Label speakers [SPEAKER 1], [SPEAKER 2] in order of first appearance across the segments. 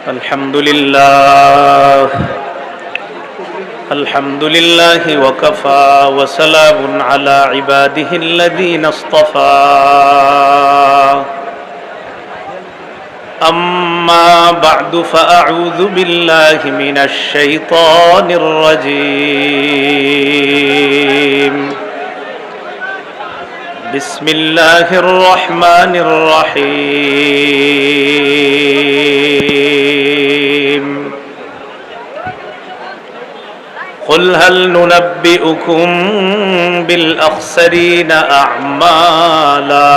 [SPEAKER 1] الحمد لله وكفى وسلام على عباده الذين اصطفى أما بعد فأعوذ بالله من الشيطان الرجيم بسم الله الرحمن الرحيم قل هل ننبئكم بالأخسرين أعمالا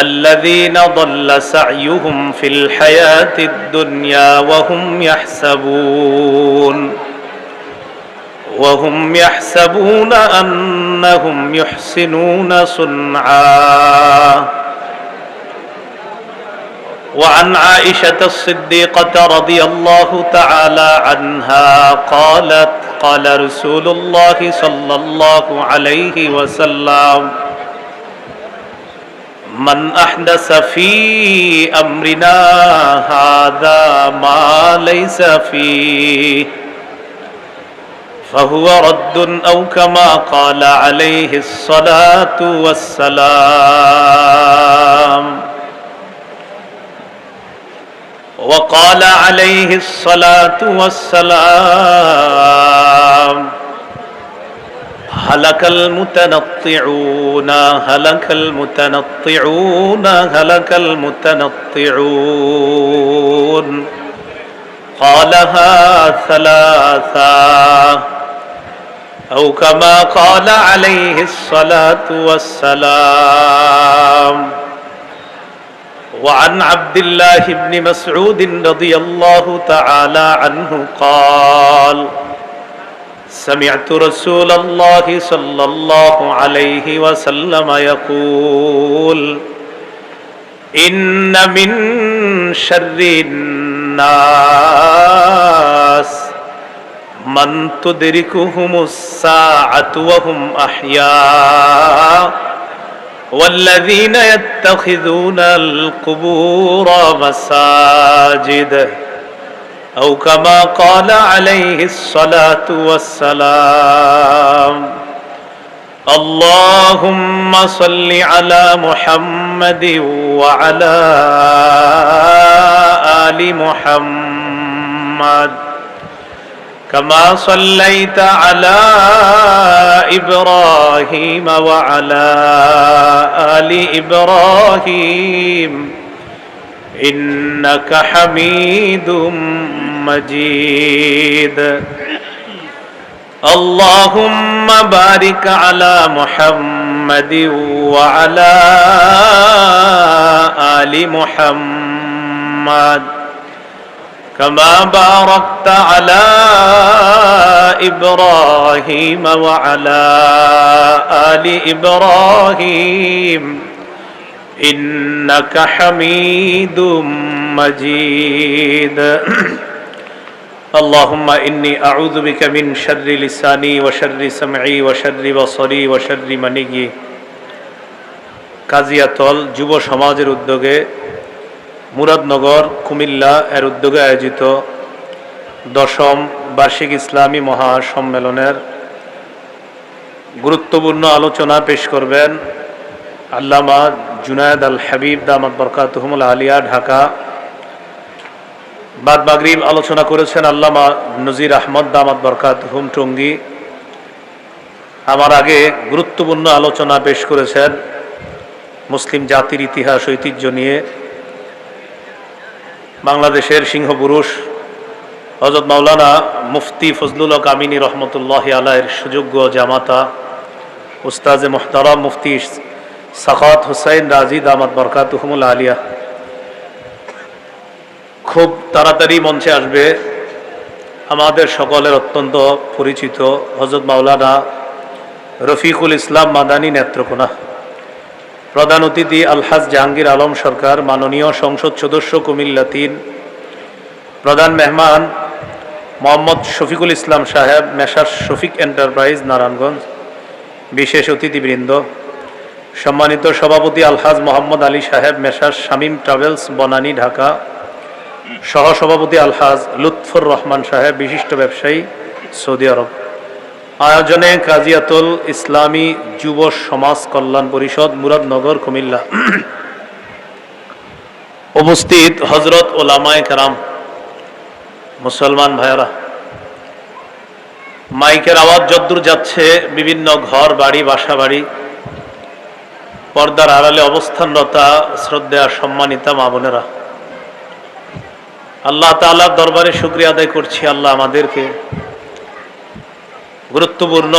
[SPEAKER 1] الذين ضل سعيهم في الحياة الدنيا وهم يحسبون أنهم يحسنون صنعا وعن عائشة الصديقة رضي الله تعالى عنها قالت قال رسول الله صلى الله عليه وسلم من أحدث في أمرنا هذا ما ليس فيه فهو رد أو كما قال عليه الصلاة والسلام وقال عليه الصلاة والسلام هلك المتنطعون هلك المتنطعون هلك المتنطعون قالها ثلاثا أو كما قال عليه الصلاة والسلام وعن عبد الله بن مسعود رضي الله تعالى عنه قال سمعت رسول الله صلى الله عليه وسلم يقول إن من شر الناس من تدركهم الساعة وهم أحياء والذين يتخذون القبور مساجد أو كما قال عليه الصلاة والسلام اللهم صل على محمد وعلى آل محمد كما صليت على إبراهيم وعلى آل إبراهيم إنك حميد مجيد اللهم بارك على محمد وعلى آل محمد كما باركت على إبراهيم وعلى آل إبراهيم إنك حميد مجيد اللهم إني أعوذ بك من شر لساني وشر سمعي وشر بصري وشر مني কাজিয়াতল যুব সমাজের উদ্যোগে মুরাদনগর কুমিল্লা এর উদ্যোগে আয়োজিত 10ম বার্ষিক ইসলামী মহাসম্মেলনের গুরুত্বপূর্ণ আলোচনা পেশ করবেন আল্লামা জুনায়েদ আল হাবিব দামাত বরকাতুহুমুল আলিয়া ঢাকা। বাদ মাগরিব আলোচনা করেছেন আল্লামা নজির আহমদ দামাত বরকাতুহুম টঙ্গী। আমার আগে গুরুত্বপূর্ণ আলোচনা পেশ করেছেন মুসলিম জাতির ইতিহাস ঐতিহ্য নিয়ে বাংলাদেশের সিংহপুরুষ হযরত মাওলানা মুফতি ফজলুল হক আমিনী রহমতুল্লাহি আলাইহির সুযোগ্য জামাতা উস্তাজে মুহতারাম মুফতি সাখাওয়াত হুসাইন রাজি দামাত বরকাতুহুমুল আলিয়া খুব তাড়াতাড়ি মঞ্চে আসবে আমাদের সকলের অত্যন্ত পরিচিত হযরত মাওলানা রফিকুল ইসলাম মাদানী নেত্রকোনা। প্রধান অতিথি আলহাজ জাহাঙ্গীর আলম সরকার মাননীয় সংসদ সদস্য কুমিল্লা 3। প্রধান মেহমান মোহাম্মদ শফিকুল ইসলাম সাহেব মেসার্স শফিক এন্টারপ্রাইজ নারায়ণগঞ্জ। বিশেষ অতিথিবৃন্দ সম্মানিত সভাপতি আলহাজ মোহাম্মদ আলী সাহেব, মেসার্স শামীম ট্রাভেলস, বনানী, ঢাকা। সহসভাপতি আলহাজ লুৎফুর রহমান সাহেব, বিশিষ্ট ব্যবসায়ী, সৌদি আরব। আয়োজনে কাজিয়াতুল ইসলামী যুব সমাজ কল্যাণ পরিষদ, মুরাদনগর, কুমিল্লা। উপস্থিত হজরত ওলামায়ে কেরাম, মুসলমান ভাইয়েরা, মাইকের আওয়াজ যদ্দূর যাচ্ছে বিভিন্ন ঘর বাড়ি, বাসা বাড়ি, পর্দার আড়ালে অবস্থানরতা শ্রদ্ধেয়া সম্মানিতা মা বোনেরা, আল্লাহ তাআলার দরবারে শুকরিয়া আদায় করছি। আল্লাহ আমাদেরকে গুরুত্বপূর্ণ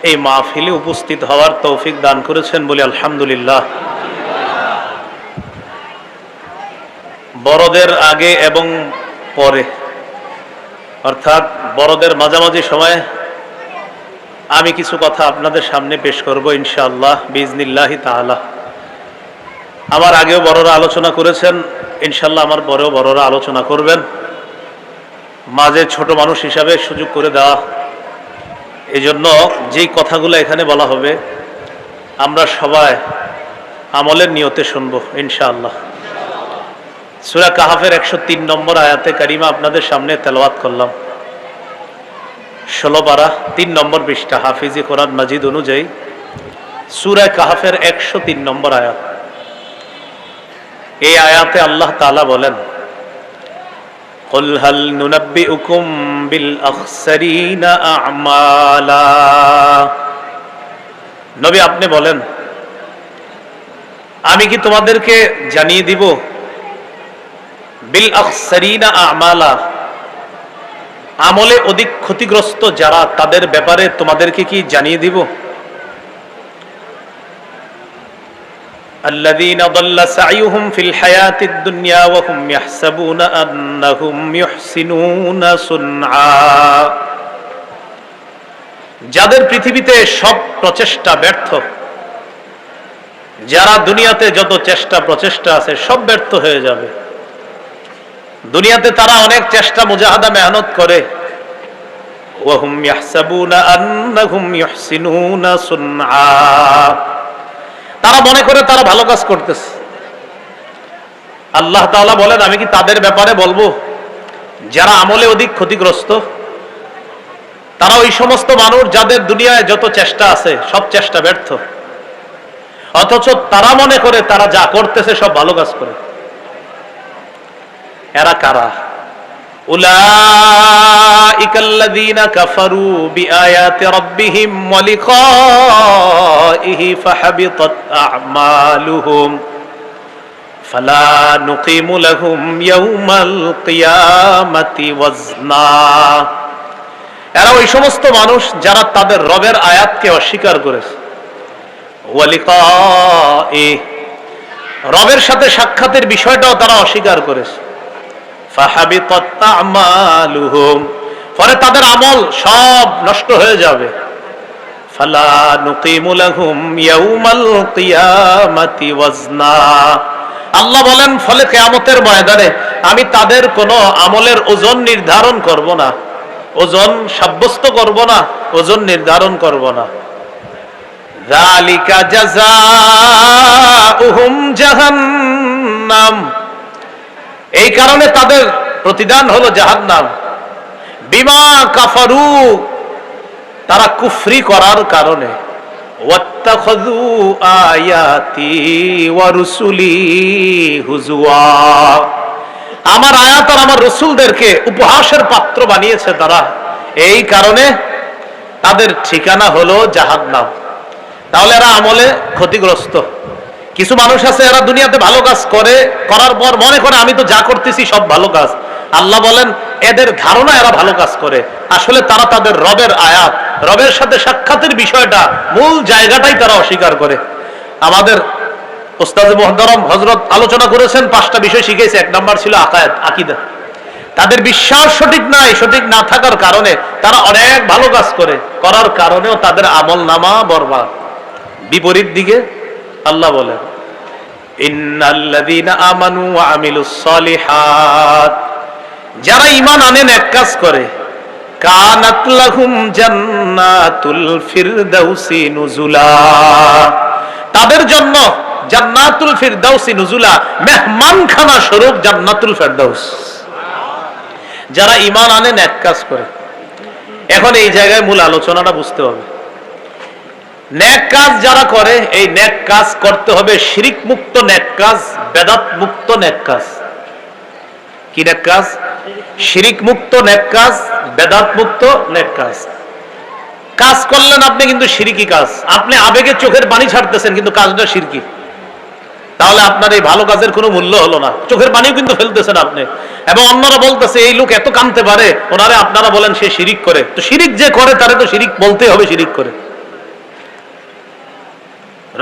[SPEAKER 1] এই মাহফিলে উপস্থিত হওয়ার তৌফিক দান করেছেন বলে আলহামদুলিল্লাহ। বড়দের আগে এবং পরে, অর্থাৎ বড়দের মাঝামাঝি সময়ে আমি কিছু কথা আপনাদের সামনে পেশ করব ইনশাআল্লাহ বিইজনিল্লাহি তাআলা। আমার আগেও বড়রা আলোচনা করেছেন, ইনশাআল্লাহ আমার পরেও বড়রা আলোচনা করবেন। মাঝে ছোট মানুষ হিসাবে সুযোগ করে দেওয়া, এই জন্য যেই কথাগুলো এখানে বলা হবে আমরা সবাই আমলের নিয়তে শুনব ইনশাআল্লাহ। সূরা কাহাফের 103 নম্বর আয়াতে কারিমা আপনাদের সামনে তেলাওয়াত করলাম। 16 পারা 3 নম্বর পৃষ্ঠা, হাফিজি কোরআন মাজিদ অনুযায়ী সূরা কাহাফের 103 নম্বর আয়াত। এই আয়াতে আল্লাহ তাআলা বলেন, কুল হাল নুনাব্বিউকুম বিল আখসারিনা আমালা। নবী আপনি বলেন, আমি কি তোমাদেরকে জানিয়ে দিব বিল আখসারিনা আমালা, আমলে অধিক ক্ষতিগ্রস্ত যারা, তাদের ব্যাপারে তোমাদেরকে কি জানিয়ে দিব? الذين ضل سعيهم في الحياة الدنيا وهم يحسبون أنهم يحسنون صنعا। যাদের পৃথিবীতে সব প্রচেষ্টা ব্যর্থ, যারা দুনিয়াতে যত চেষ্টা প্রচেষ্টা আছে সব ব্যর্থ হয়ে যাবে। দুনিয়াতে তারা অনেক চেষ্টা মুজাহাদা মেহনত করে, ওয়াহুম ইয়াহসাবুনা আন্নাহুম ইউহসিনুনা সুনআ, তারা মনে করে তারা ভালো কাজ করতেছে। আল্লাহ তাআলা বলেন, আমি কি তাদের ব্যাপারে বলবো যারা আমলে অধিক ক্ষতিগ্রস্ত? তারা ওই সমস্ত মানুষ যাদের দুনিয়ায় যত চেষ্টা আছে সব চেষ্টা ব্যর্থ, অথচ তারা মনে করে তারা যা করতেছে সব ভালো কাজ করে। এরা কারা? উলাইকাল্লাযীনা কাফারু বিআয়াতি রাব্বিহিম ওয়া লিকাইহি ফাহাবিতাত আ'মালুহুম ফালা নুকিমু লাহুম ইয়াওমাল কিয়ামাতি ওয়াজনা। এরা ওই সমস্ত মানুষ যারা তাদের রবের আয়াতকে অস্বীকার করেছে, ওয়া লিকাইহি, রবের সাথে সাক্ষাতের বিষয়টাও তারা অস্বীকার করেছে। ফাহাবিতাত আ'মালুহুম, ফলে তাদের আমল সব নষ্ট হয়ে যাবে। ফালা নুকিমু লাহুম ইয়াওমাল কিয়ামাতি ওয়াজনা, আল্লাহ বলেন ফলে কিয়ামতের ময়দানে আমি তাদের কোনো আমলের ওজন নির্ধারণ করব না, ওজন সাব্যস্ত করব না, ওজন নির্ধারণ করব না। যালিকা জাযাউহুম জাহান্নাম, এই কারণে তাদের প্রতিদান হলো জাহান্নাম। বিমা কাফারু, তারা কুফরি করার কারণে। ওয়াত্তাখাযু আয়াতি ওয়া রুসুলি হুজুয়া, আমার আয়াত আর আমার রাসূলদেরকে উপহাসের পাত্র বানিয়েছে তারা, এই কারণে তাদের ঠিকানা হলো জাহান্নাম। তাহলে এরা আমলে ক্ষতিগ্রস্ত। কিছু মানুষ আছে এরা দুনিয়াতে ভালো কাজ করে, করার পর মনে করে আমি তো যা করতেছি সব ভালো কাজ। আল্লাহ বলেন এদের ধারণা এরা ভালো কাজ করে, আসলে তারা তাদের রবের আয়াত, রবের সাথে সাক্ষাতের বিষয়টা, মূল জায়গাটাই তারা অস্বীকার করে। আমাদের ওস্তাদ মুহতারাম হযরত আলোচনা করেছেন, 5টা বিষয় শিখেছে। 1 নাম্বার ছিল আকায়েদ, আকীদা। তাদের বিশ্বাস সঠিক নাই, সঠিক না থাকার কারণে তারা অনেক ভালো কাজ করে, করার কারণেও তাদের আমলনামা বরবাদ। বিপরীত দিকে আল্লাহ বলেন, ইন্নাল্লাযীনা আমানু ওয়া আমিলুস সালিহাত, যারা ঈমান আনে নেক কাজ করে, কানাত লাহুম জান্নাতুল ফিরদাউসি নুজুলা, তাদের জন্য জান্নাতুল ফিরদাউসি নুজুলা, মেহমানখানা স্বরূপ জান্নাতুল ফিরদাউস। যারা ঈমান আনে, নেক কাজ করে। এখন এই জায়গায় মূল আলোচনাটা বুঝতে হবে। নেক কাজ যারা করে, এই নেক কাজ করতে হবে শিরিক মুক্ত নেক কাজ, বেদাত মুক্ত নেক কাজ। কি নেক কাজ? শিরিক মুক্ত নেক কাজ, বেদাত মুক্ত নেক কাজ। কাজ করলেন আপনি কিন্তু শিরকি কাজ, আপনি আবেগে চোখের পানি ছাড়তেছেন কিন্তু কাজটা শিরকি, তাহলে আপনার এই ভালো কাজের কোনো মূল্য হলো না। চোখের পানিও কিন্তু ফেলতেছেন আপনি, এবং অন্যরা বলতেছে এই লোক এত কাঁদতে পারে, ওনারে আপনারা বলেন সে শিরিক করে। তো শিরিক যে করে তারে তো শিরিক বলতে হবে, শিরিক করে।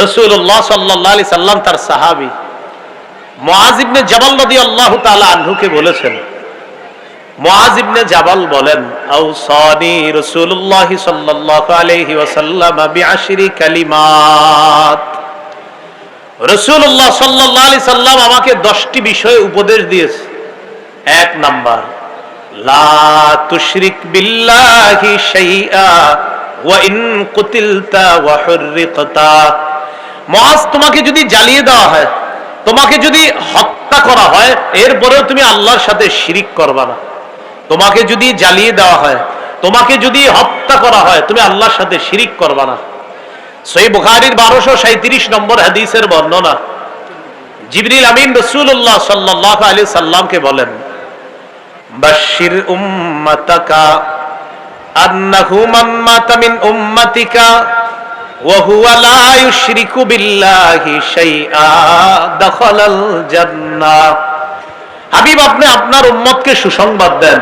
[SPEAKER 1] রাসূলুল্লাহ সাল্লাল্লাহু আলাইহি সাল্লাম তার সাহাবী মুআয ইবনে জাবাল রাদিয়াল্লাহু তাআলা আনহুকে বলেছেন, মুআয ইবনে জাবাল বলেন, আওসানি রাসূলুল্লাহ সাল্লাল্লাহু আলাইহি ওয়াসাল্লাম বিআশরি কালিমাত। রাসূলুল্লাহ সাল্লাল্লাহু আলাইহি সাল্লাম আমাকে 10টি বিষয়ে উপদেশ দিয়েছে। 1 নাম্বার, লা তুশরিক বিল্লাহি শাইআ ওয়া ইন কুতিলতা ওয়া হুররিকতা। মুআয, তোমাকে যদি জ্বালিয়ে দেওয়া হয়, তোমাকে যদি হত্যা করা হয়, এরপরেও তুমি আল্লাহর সাথে শিরিক করবা না। তোমাকে যদি জ্বালিয়ে দেওয়া হয়, তোমাকে যদি হত্যা করা হয়, তুমি আল্লাহর সাথে শিরিক করবা না। সহিহ বুখারীর 1237 নম্বর হাদিসের বর্ণনা। জিবরিল আমিন রাসূলুল্লাহ সাল্লাল্লাহু আলাইহি সাল্লামকে বলেন, বাশশির উম্মাতাকা আন্নাহু মান মাতা মিন উম্মাতিকা ওয়া হুয়া লা ইউশরিকু বিল্লাহি শাইআ দাখালাল জান্নাহ। হাবিব, আপনি আপনার উম্মতকে সুসংবাদ দেন,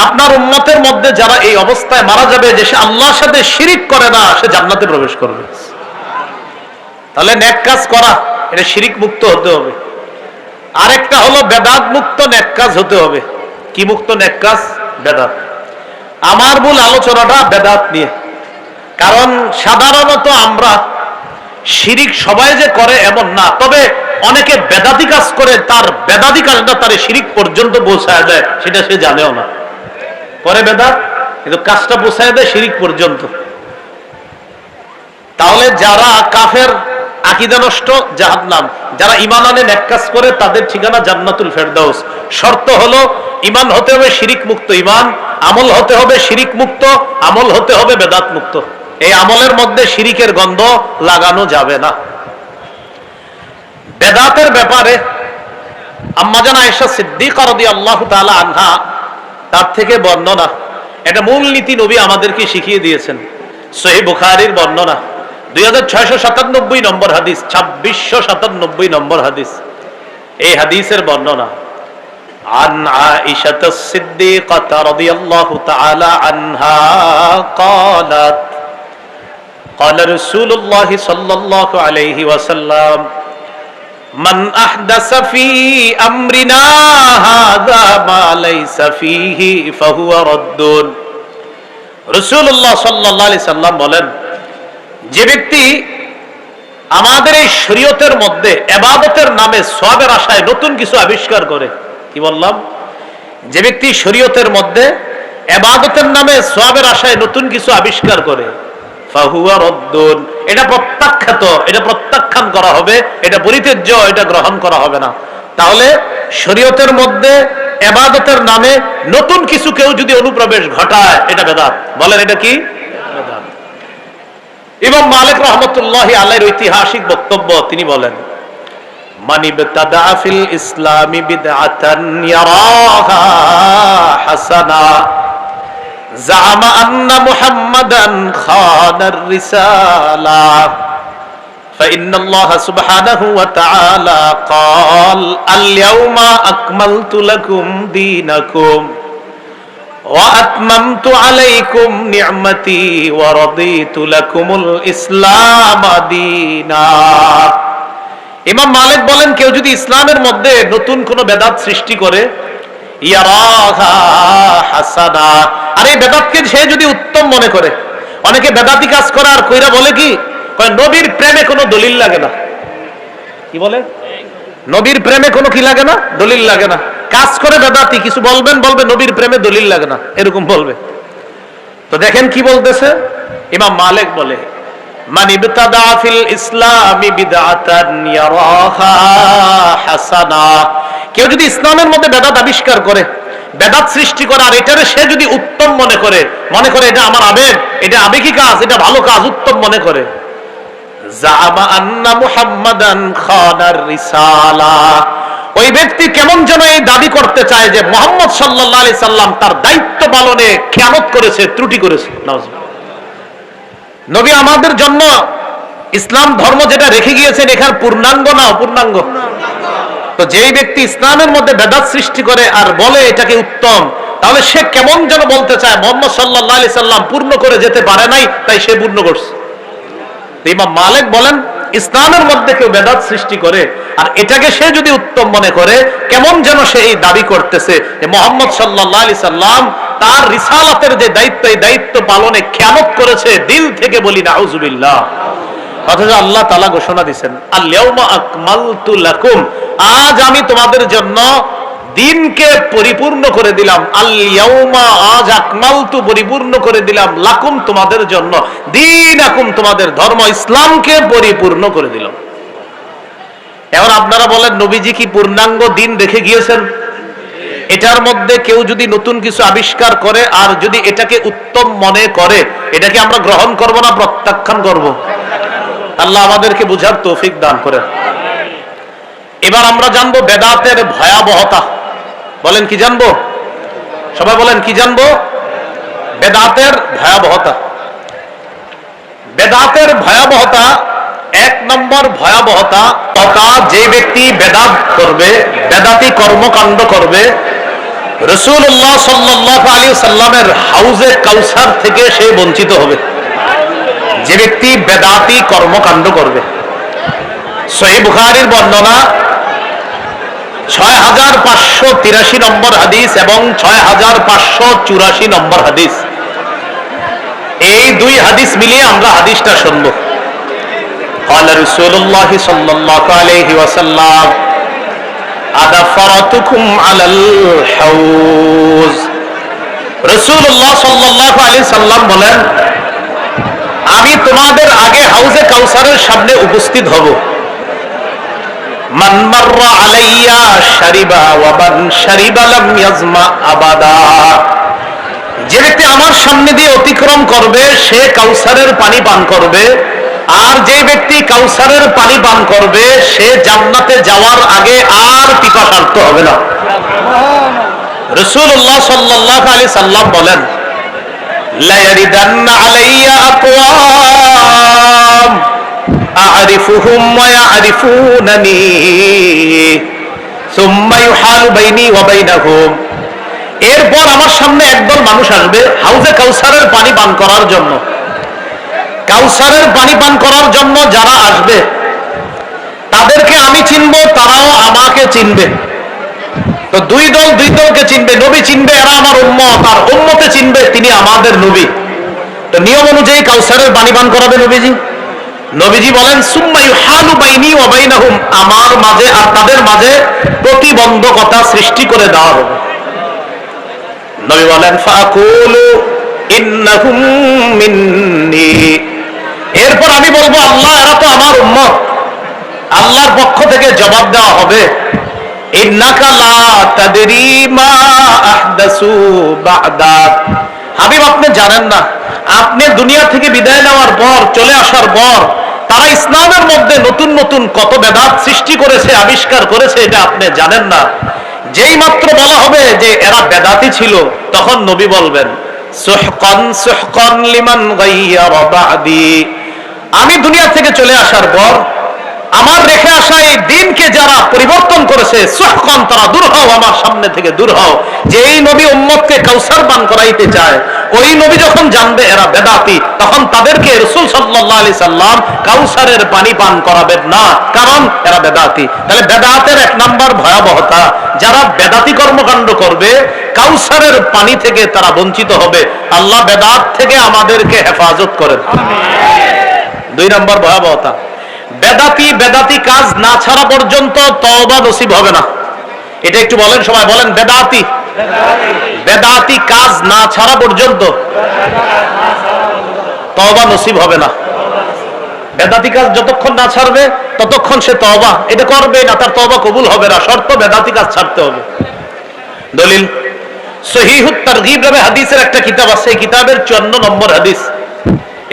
[SPEAKER 1] আপনার উম্মতের মধ্যে যারা এই অবস্থায় মারা যাবে যে সে আল্লাহর সাথে শিরিক করে না, সে জান্নাতে প্রবেশ করবে। তাহলে নেক কাজ করা, এটা শিরিক মুক্ত হতে হবে। আরেকটা হলো বেদাত মুক্ত নেক কাজ হতে হবে। কি মুক্ত নেক কাজ? বেদাত। আমার মূল আলোচনাটা বেদাত নিয়ে, কারণ সাধারণত আমরা শিরিক সবাই যে করে এমন না, তবে অনেকে বেদাতি কাজ করে, তার বেদাতি কাজটা তার শিরিক পর্যন্ত পৌঁছায় দেয়, সেটা সে জানেও না। পরে বেদাত, কিন্তু কাজটা পৌঁছায় দেয় শিরিক পর্যন্ত। তাহলে যারা কাফের, আকীদা নষ্ট, জাহান্নাম। যারা ঈমান আনে, নেক কাজ করে, তাদের ঠিকানা জান্নাতুল ফেরদাউস। শর্ত হলো ঈমান হতে হবে শিরিক মুক্ত ঈমান, আমল হতে হবে শিরিক মুক্ত, আমল হতে হবে বেদাত মুক্ত। এই আমলের মধ্যে শিরিকের গন্ধ লাগানো যাবে না। বেদাতের ব্যাপারে আম্মা জান আয়েশা সিদ্দিকা রাদিয়াল্লাহু তাআলা আনহা তার থেকে বর্ণনা, এটা মূল নীতি নবী আমাদেরকে শিখিয়ে দিয়েছেন। সহিহ বুখারীর বর্ণনা, 2697 নম্বর হাদিস, 2697 নম্বর হাদিস। এই হাদিসের বর্ণনা, আন আয়েশা সিদ্দিকা রাদিয়াল্লাহু তাআলা আনহা قالت قال رسول الله صلى الله عليه وسلم من أحدث في أمرنا هذا ما ليس فيه فهو رد। রাসূলুল্লাহ সাল্লাল্লাহু আলাইহি সাল্লাম বলেন, যে ব্যক্তি আমাদের এই শরীয়তের মধ্যে ইবাদতের নামে সওয়াবের আশায় নতুন কিছু আবিষ্কার করে, কি বললাম? যে ব্যক্তি শরীয়তের মধ্যে ইবাদতের নামে সওয়াবের আশায় নতুন কিছু আবিষ্কার করে, ফাহুয়া রদ্দুন, এটা প্রত্যাখ্যাত, এটা প্রত্যাখ্যান করা হবে, এটা পরিত্যাজ্য, এটা গ্রহণ করা হবে না। তাহলে শরীয়তের মধ্যে ইবাদতের নামে নতুন কিছু কেউ যদি অনুপ্রবেশ ঘটায়, এটা বেদাত। বলেন, এটা কি? বেদাত। ইমাম মালিক রাহমাতুল্লাহি আলাইহির ঐতিহাসিক বক্তব্য, তিনি বলেন, মান ইবতাদা ফিল ইসলামি বিদআতান ইয়ারাহা হাসানা জামা আন্না মুহাম্মাদান খানার রিসালা ফাইন্নাল্লাহ সুবহানাহু ওয়া তাআলা ক্বাল আল ইয়াউমা আকমালতু লাকুম দীনাকুম ওয়া আতমামতু আলাইকুম নি'মাতি ওয়া রাদিতু লাকুমুল ইসলাম দীনা। ইমাম মালিক বলেন, কেউ যদি ইসলামের মধ্যে নতুন কোন বেদাত সৃষ্টি করে, ইয়ারাহা হাসানা, আর এই বেদাতকে সে যদি উত্তম মনে করে, অনেকে বেদাতি কাজ করে আর কইরা বলে কি, কয় নবীর প্রেমে কোনো দলিল লাগে না। কি বলে? নবীর প্রেমে কোনো কি লাগে না? দলিল লাগে না। কাজ করে বেদাতি, কিছু বলবেন, বলবে নবীর প্রেমে দলিল লাগে না, এরকম বলবে। তো দেখেন কি বলতেছে ইমাম মালিক, বলে মান ইবতাদা ফিল ইসলামি বিদআতান ইয়ারাহা হাসানা, কেউ যদি ইসলামের মধ্যে বেদাত আবিষ্কার করে, বেদাত সৃষ্টি করে, আর এটারে সে যদি উত্তম মনে করে এটা আমার আবেগ, এটা আবেগী কাজ, এটা ভালো কাজ, উত্তম মনে করে, জাআমা আন্না মুহাম্মাদান খানার রিসালা, ওই ব্যক্তি কেমন যেন এই দাবি করতে চায় যে মুহাম্মদ সাল্লাল্লাহু আলাইহি সাল্লাম তার দায়িত্ব পালনে খেয়ানত করেছে, ত্রুটি করেছে। নবী আমাদের জন্য ইসলাম ধর্ম যেটা রেখে গিয়েছেন এখানে পূর্ণাঙ্গ না অপূর্ণাঙ্গ? তো যেই ব্যক্তি ইসলামের মধ্যে বেদাত সৃষ্টি করে আর বলে এটাকে উত্তম, তাহলে সে কেমন যেন বলতে চায় মুহাম্মদ সাল্লাল্লাহু আলাইহি সাল্লাম পূর্ণ করে যেতে পারে নাই, তাই সে পূর্ণ করছে। ইমাম মালিক বলেন ইসলামের মধ্যে কেউ বেদাত সৃষ্টি করে আর এটাকে সে যদি উত্তম মনে করে, কেমন যেন সে এই দাবি করতেছে যে মুহাম্মদ সাল্লাল্লাহু আলাইহি সাল্লাম তার রিসালাতের যে দায়িত্ব, এই দায়িত্ব পালনে খেয়ানত করেছে। দিল থেকে বলি নাউজুবিল্লাহ। অথচ আল্লাহ তাআলা ঘোষণা দিবেন আল ইয়াউমা আকমালতু লাকুম, আজ আমি তোমাদের জন্য দিনকে পরিপূর্ণ করে দিলাম। আল ইয়াউমা, আজ আকমালতু পরিপূর্ণ করে দিলাম, লাকুম তোমাদের জন্য, দীনাকুম তোমাদের ধর্ম ইসলামকে পরিপূর্ণ করে দিলাম। এখন আপনারা বলেন নবীজি কি পূর্ণাঙ্গ দিন রেখে গিয়েছেন? এটার মধ্যে কেউ যদি নতুন কিছু আবিষ্কার করে আর যদি এটাকে উত্তম মনে করে, এটাকে আমরা গ্রহণ করব না প্রত্যাখ্যান করব? আল্লাহ আমাদেরকে বুঝার তৌফিক দান করেন। এবার আমরা জানবো বেদাতের ভয়াবহতা। বলেন কি জানবো? সবাই বলেন কি জানবো? বেদাতের ভয়াবহতা। বেদাতের ভয়াবহতা, এক নম্বর ভয়াবহতা, যে ব্যক্তি বেদাত করবে, বেদাতি কর্মকাণ্ড করবে, রাসূলুল্লাহ সাল্লাল্লাহু আলাইহি সাল্লামের হাউজে কাউসার থেকে সে বঞ্চিত হবে। যে ব্যক্তি বেদাতি কর্মকাণ্ড করবে, সহিহ বুখারীর বর্ণনা 6583 নম্বর হাদিস এবং 6584 নম্বর হাদিস, এই দুই হাদিস মিলিয়ে আমরা হাদিসটা শুনবো। قال رسول الله صلى الله عليه وسلم أدفرتكم على الحوض, রাসূলুল্লাহ সাল্লাল্লাহু আলাইহি সাল্লাম বলেন আমি তোমাদের আগে হাউজে কাউসারের সামনে উপস্থিত হব। মান মাররা আলাইয়া শারিবা ওয়া মান শারিবা লাম ইয়াজমা আবাদা, যে ব্যক্তি আমার সামনে দিয়ে অতিক্রম করবে সে কাউসারের পানি পান করবে, আর যে ব্যক্তি কাউসারের পানি পান করবে সে জান্নাতে যাওয়ার আগে আর পিপাসার্ত হবে না। রাসূলুল্লাহ সাল্লাল্লাহু আলাইহি সাল্লাম বলেন লা ইয়ারিদান্না আলাইয়া আকওয়াম আ'রিফুহুম ওয়া ইয়া'রিফুনানি সুম্মা ইউহালু বাইনি ওয়া বাইনাহুম, এরপর আমার সামনে একদল মানুষ আসবে হাউজে কাউসারের পানি পান করার জন্য। কাউসারের পানি পান করার জন্য যারা আসবে তাদেরকে আমি চিনবো, তারাও আমাকে চিনবে। তো দুই দলকে চিনবে, নবী চিনবে এরা আমার উম্মত, আর উম্মতে চিনবে তিনি আমাদের নবী। তো নিয়ম অনুযায়ী কাউসারের পানি পান করাবে নবীজি। নবীজি বলেন সুম্মা ইউহালু বাইনি ওয়া বাইনাহুম, আমার মাঝে আর তাদের মাঝে প্রতিবন্ধকতা সৃষ্টি করে দেওয়া হবে। নবী বলেন ফাকুলু ইন্নাহুম মিন্নি, এরপর আমি বলবো আল্লাহ এরা তো আমার উম্মত। আল্লাহর পক্ষ থেকে জবাব দেওয়া হবে ইন্নাকা লা তাদরি মা আহদাসু বা'দাক, হাবিব আপনি জানেন না, আপনি দুনিয়া থেকে বিদায় নেওয়ার পর, চলে আসার পর তারা ইসলামের মধ্যে নতুন নতুন কত বেদাত সৃষ্টি করেছে, আবিষ্কার করেছে, এটা আপনি জানেন না। যেই মাত্র বলা হবে যে এরা বেদাতি ছিল, তখন নবী বলবেন সুহকান সুহকান লিমান গায়্যারা বা'দি, আমি দুনিয়া থেকে চলে আসার পর আমার রেখে আসা এই দিনকে যারা পরিবর্তন করেছে, সুহকান তারা দূর হও, আমার সামনে থেকে দূর হও। যে এই নবী উম্মতকে কাউসার পান করাইতে চায়, ওই নবী যখন জানবে এরা বেদাতি, তখন তাদেরকে রাসূল সাল্লাল্লাহু আলাইহি সাল্লাম কাউসারের পানি পান করাবেন না, কারণ এরা বেদাতি। তাহলে বেদাতের এক নাম্বার ভয়াবহতা, যারা বেদাতি কর্মকাণ্ড করবে কাউসারের পানি থেকে তারা বঞ্চিত হবে। আল্লাহ বেদাত থেকে আমাদেরকে হেফাজত করেন। দুই নাম্বার ভয়াবহতা, বেদাতি কাজ না ছাড়া পর্যন্ত তওবা নসিব হবে না। এটা একটু বলেন সবাই, বলেন বেদাতি কাজ না ছাড়া পর্যন্ত তওবা নসিব হবে না। বেদাতি কাজ যতক্ষণ না ছাড়বে ততক্ষণ সে তওবা এটা করবে না, তার তওবা কবুল হবে না, শর্ত বেদাতি কাজ ছাড়তে হবে। দলিল সহিহুত তারগীব নামে হাদিসের একটা কিতাব আছে, এই কিতাবের 54 নম্বর হাদিস।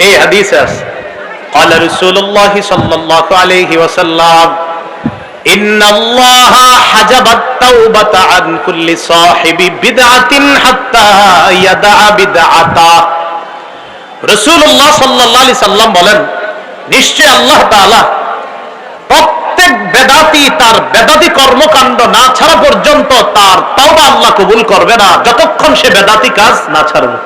[SPEAKER 1] এই হাদিসে আছে قال رسول الله صلى الله عليه وسلم إن الله حجب التوبة عن كل صاحب بدعة حتى يدع بدعته। রাসূলুল্লাহ সাল্লাল্লাহু আলাইহি সাল্লাম বলেন, নিশ্চয় আল্লাহ তাআলা প্রত্যেক বেদাতি তার বেদাতি কর্মকাণ্ড না ছাড়া পর্যন্ত তার তওবা আল্লাহ কবুল করবে না, যতক্ষণ সে বেদাতি কাজ না ছাড়বে।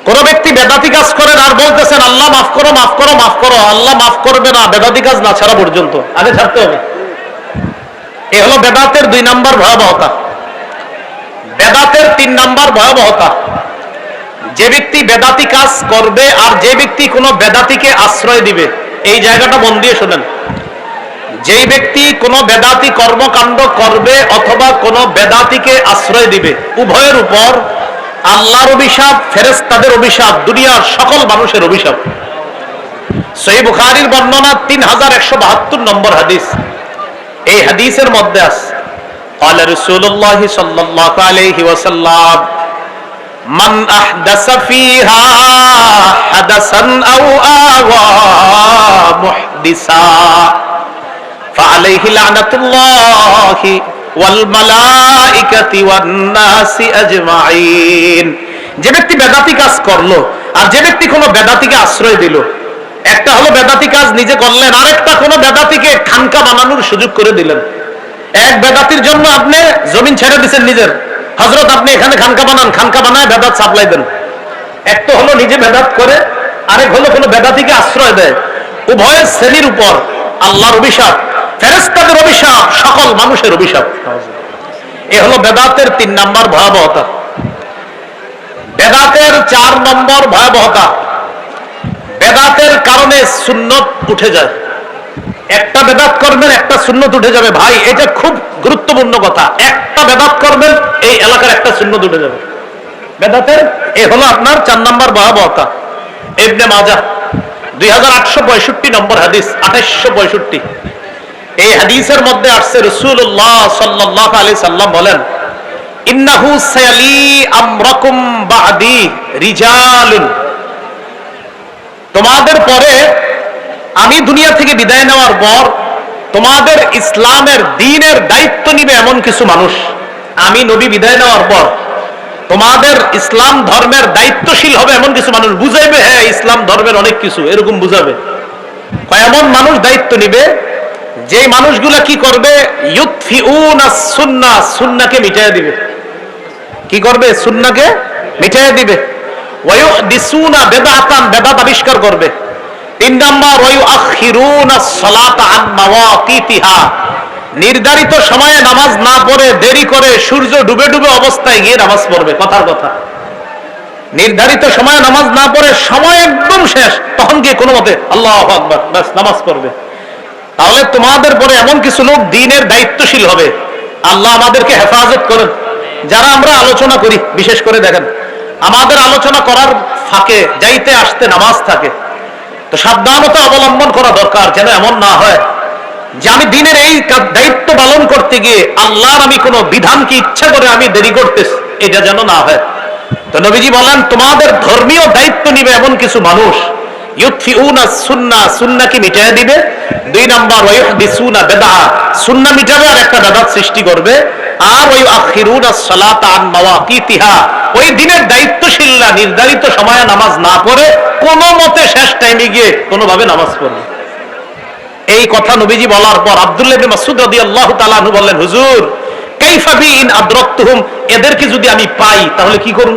[SPEAKER 1] কোন ব্যক্তি বেদাতি কাজ করেন আর বলতেছেন আল্লাহ মাফ করো মাফ করো মাফ করো, আল্লাহ মাফ করবে না বেদাতি কাজ না ছাড়া পর্যন্ত, আগে ছাড়তে হবে। এ হলো বেদাতের 2 নাম্বার ভয়াবহতা। বেদাতের 3 নাম্বার ভয়াবহতা, যে ব্যক্তি বেদাতি কাজ করবে আর যে ব্যক্তি কোনো বেদাতিকে আশ্রয় দিবে, এই জায়গাটা মন দিয়ে শোনেন। যেই ব্যক্তি কোনো বেদাতি কর্মকাণ্ড করবে অথবা কোনো বেদাতিকে আশ্রয় দিবে, উভয়ের উপর আল্লাহর অভিশাপ, ফেরেশতাদের অভিশাপ, দুনিয়ার সকল মানুষের অভিশাপ। সহিহ বুখারীর বর্ণনা 3172 নম্বর হাদিস। এই হাদিসের মধ্যে আছে قال رسول الله صلى الله عليه وسلم من احدث فيها حدثا او آوى محدثا فعليه لعنة الله والملائكة والناس أجمعين। যে ব্যক্তি বেদাতি কাজ করলো আর যে ব্যক্তি কোনো বেদাতিকে আশ্রয় দিল, একটা হলো বেদাতি কাজ নিজে করলেন, আরেকটা কোনো বেদাতিকে খানকা বানানোর সুযোগ করে দিলেন। এক বেদাতির জন্য আপনি জমিন ছেড়ে দিচ্ছেন নিজের, হযরত আপনি এখানে খানকা বানান, খানকা বানায় বেদাত সাপ্লাই দেন। এক তো হলো নিজে বেদাত করে, আরেক হলো কোনো বেদাতিকে আশ্রয় দেয়। উভয়ের শ্রেণীর উপর আল্লাহর অভিশাপ, ফেরেশতাদের অভিশাপ, সকল মানুষের অভিশাপ। এ হলো বেদাতের 3 নাম্বার ভয়াবহতা। বেদাতের 4 নম্বর ভয়াবহতা, বেদাতের কারণে সুন্নত উঠে যায়। একটা বেদাত করবেন একটা সুন্নত উঠে যাবে। ভাই এটা খুব গুরুত্বপূর্ণ কথা, একটা বেদাত করবেন এই এলাকার একটা সুন্নত উঠে যাবে বেদাতের। এ হলো আপনার 4 নম্বর ভয়াবহতা। ইবনে মাজাহ 2865 নম্বর হাদিস, 2865। এই হাদিসের মধ্যে আসছে রাসূলুল্লাহ সাল্লাল্লাহু আলাইহি সাল্লাম বলেন, ইন্নাহু সায়ালি আমরাকুম বাদি রিজালুন, তোমাদের পরে আমি দুনিয়া থেকে বিদায় নেওয়ার পর তোমাদের ইসলামের দ্বীনের দায়িত্ব নিবে এমন কিছু মানুষ। আমি নবী বিদায় নেওয়ার পর তোমাদের ইসলাম ধর্মের দায়িত্বশীল হবে এমন কিছু মানুষ। বুঝাইবে হ্যাঁ ইসলাম ধর্মের অনেক কিছু, এরকম বুঝাবে। এমন মানুষ দায়িত্ব নিবে যে মানুষগুলা কি করবে, ইউতফিউনা সুন্নাহ, সুন্নাহকে মিটাইয়া দিবে। কি করবে? সুন্নাহকে মিটাইয়া দিবে। ওয়ায়ুহদিসুনা বিদআতান, বিদআত আবিষ্কার করবে। 3 নাম্বার ওয়ায়ুআখিরুনা সালাতা আন মাওয়াকিতিহা, নির্ধারিত সময়ে নামাজ না পড়ে দেরি করে সূর্য ডুবে ডুবে অবস্থায় গিয়ে নামাজ পড়বে। কথার কথা, নির্ধারিত সময়ে নামাজ না পড়ে সময় একদম শেষ, তখন গিয়ে কোনো মতে আল্লাহু আকবার বাস নামাজ পড়বে। তাহলে তোমাদের পরে এমন কিছু লোক দ্বীনের দায়িত্বশীল হবে। আল্লাহ আমাদেরকে হেফাজত করেন। যারা আমরা আলোচনা করি, বিশেষ করে দেখেন আমাদের আলোচনা করার ফাঁকে যাইতে আসতে নামাজ থাকে, তো সাবধানতা অবলম্বন করা দরকার, যেন এমন না হয় যে আমি দ্বীনের এই দায়িত্ব পালন করতে গিয়ে আল্লাহর আমি কোনো বিধানকে ইচ্ছা করে আমি দেরি করতেছি, এটা যেন না হয়। তো নবীজি বলেন তোমাদের ধর্মীয় দায়িত্ব নিবে এমন কিছু মানুষ, ইউতফিউনা সুন্নাহ, সুন্নাহকে মিটাইয়া দিবে। 2 নাম্বার ওয়ায়ুহদিসুনা বিদআ, সুন্নাহ মিটাবে আর একটা বিদআত সৃষ্টি করবে। আর ওয়ায়ুআখিরুনা সালাতা আন মাওয়াকিতিহা, ওই দিনের দায়িত্বশীলরা নির্ধারিত সময়ে নামাজ না পড়ে কোনো মতে শেষ টাইমে গিয়ে কোনোভাবে নামাজ পড়বে। এই কথা নবীজি বলার পর আব্দুল্লাহ ইবনে মাসউদ রাদিয়াল্লাহু তাআলা আনহু বললেন, হুজুর কাইফা বি ইন আদরাকতুহুম, এদেরকে যদি আমি পাই তাহলে কি করব?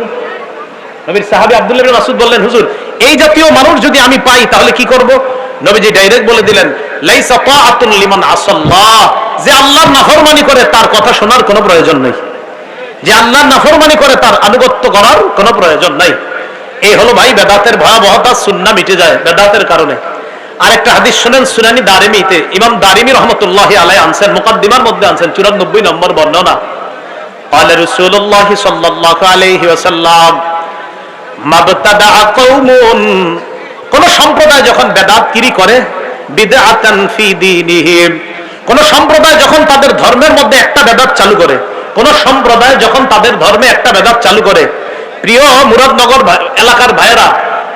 [SPEAKER 1] নবীর সাহাবী আব্দুল্লাহ ইবনে মাসউদ বললেন, হুজুর এই জাতীয় মানুষ যদি আমি পাই তাহলে কি করব? নবীজি ডাইরেক্ট বলে দিলেন, লাইসা তাআতুন লিমান আসাল্লাহ, যে আল্লাহর নাফরমানি করে তার কথা শোনার কোনো প্রয়োজন নেই, যে আল্লাহর নাফরমানি করে তার আনুগত্য করার কোনো প্রয়োজন নাই। এই হলো ভাই বেদাতের ভয়াবহতা, সুন্নাহ মিটে যায় বেদাতের কারণে। আরেকটা হাদিস শুনেন, সুনানি দারিমিতে ইমাম দারিমি রাহমাতুল্লাহি আলাইহি আনছেন, মুকাদ্দিমার মধ্যে আনছেন 94 নম্বর বর্ণনা। قال رسول الله صلى الله عليه وسلم ما ابتدع قوم কোন সম্প্রদায় যখন বেদাতগিরি করে, বিদআতান ফি দীনিহিম, কোন সম্প্রদায় যখন তাদের ধর্মের মধ্যে একটা বেদাত চালু করে, কোন সম্প্রদায় যখন তাদের ধর্মে একটা বেদাত চালু করে, প্রিয় মুরাদনগর এলাকার ভাইয়েরা,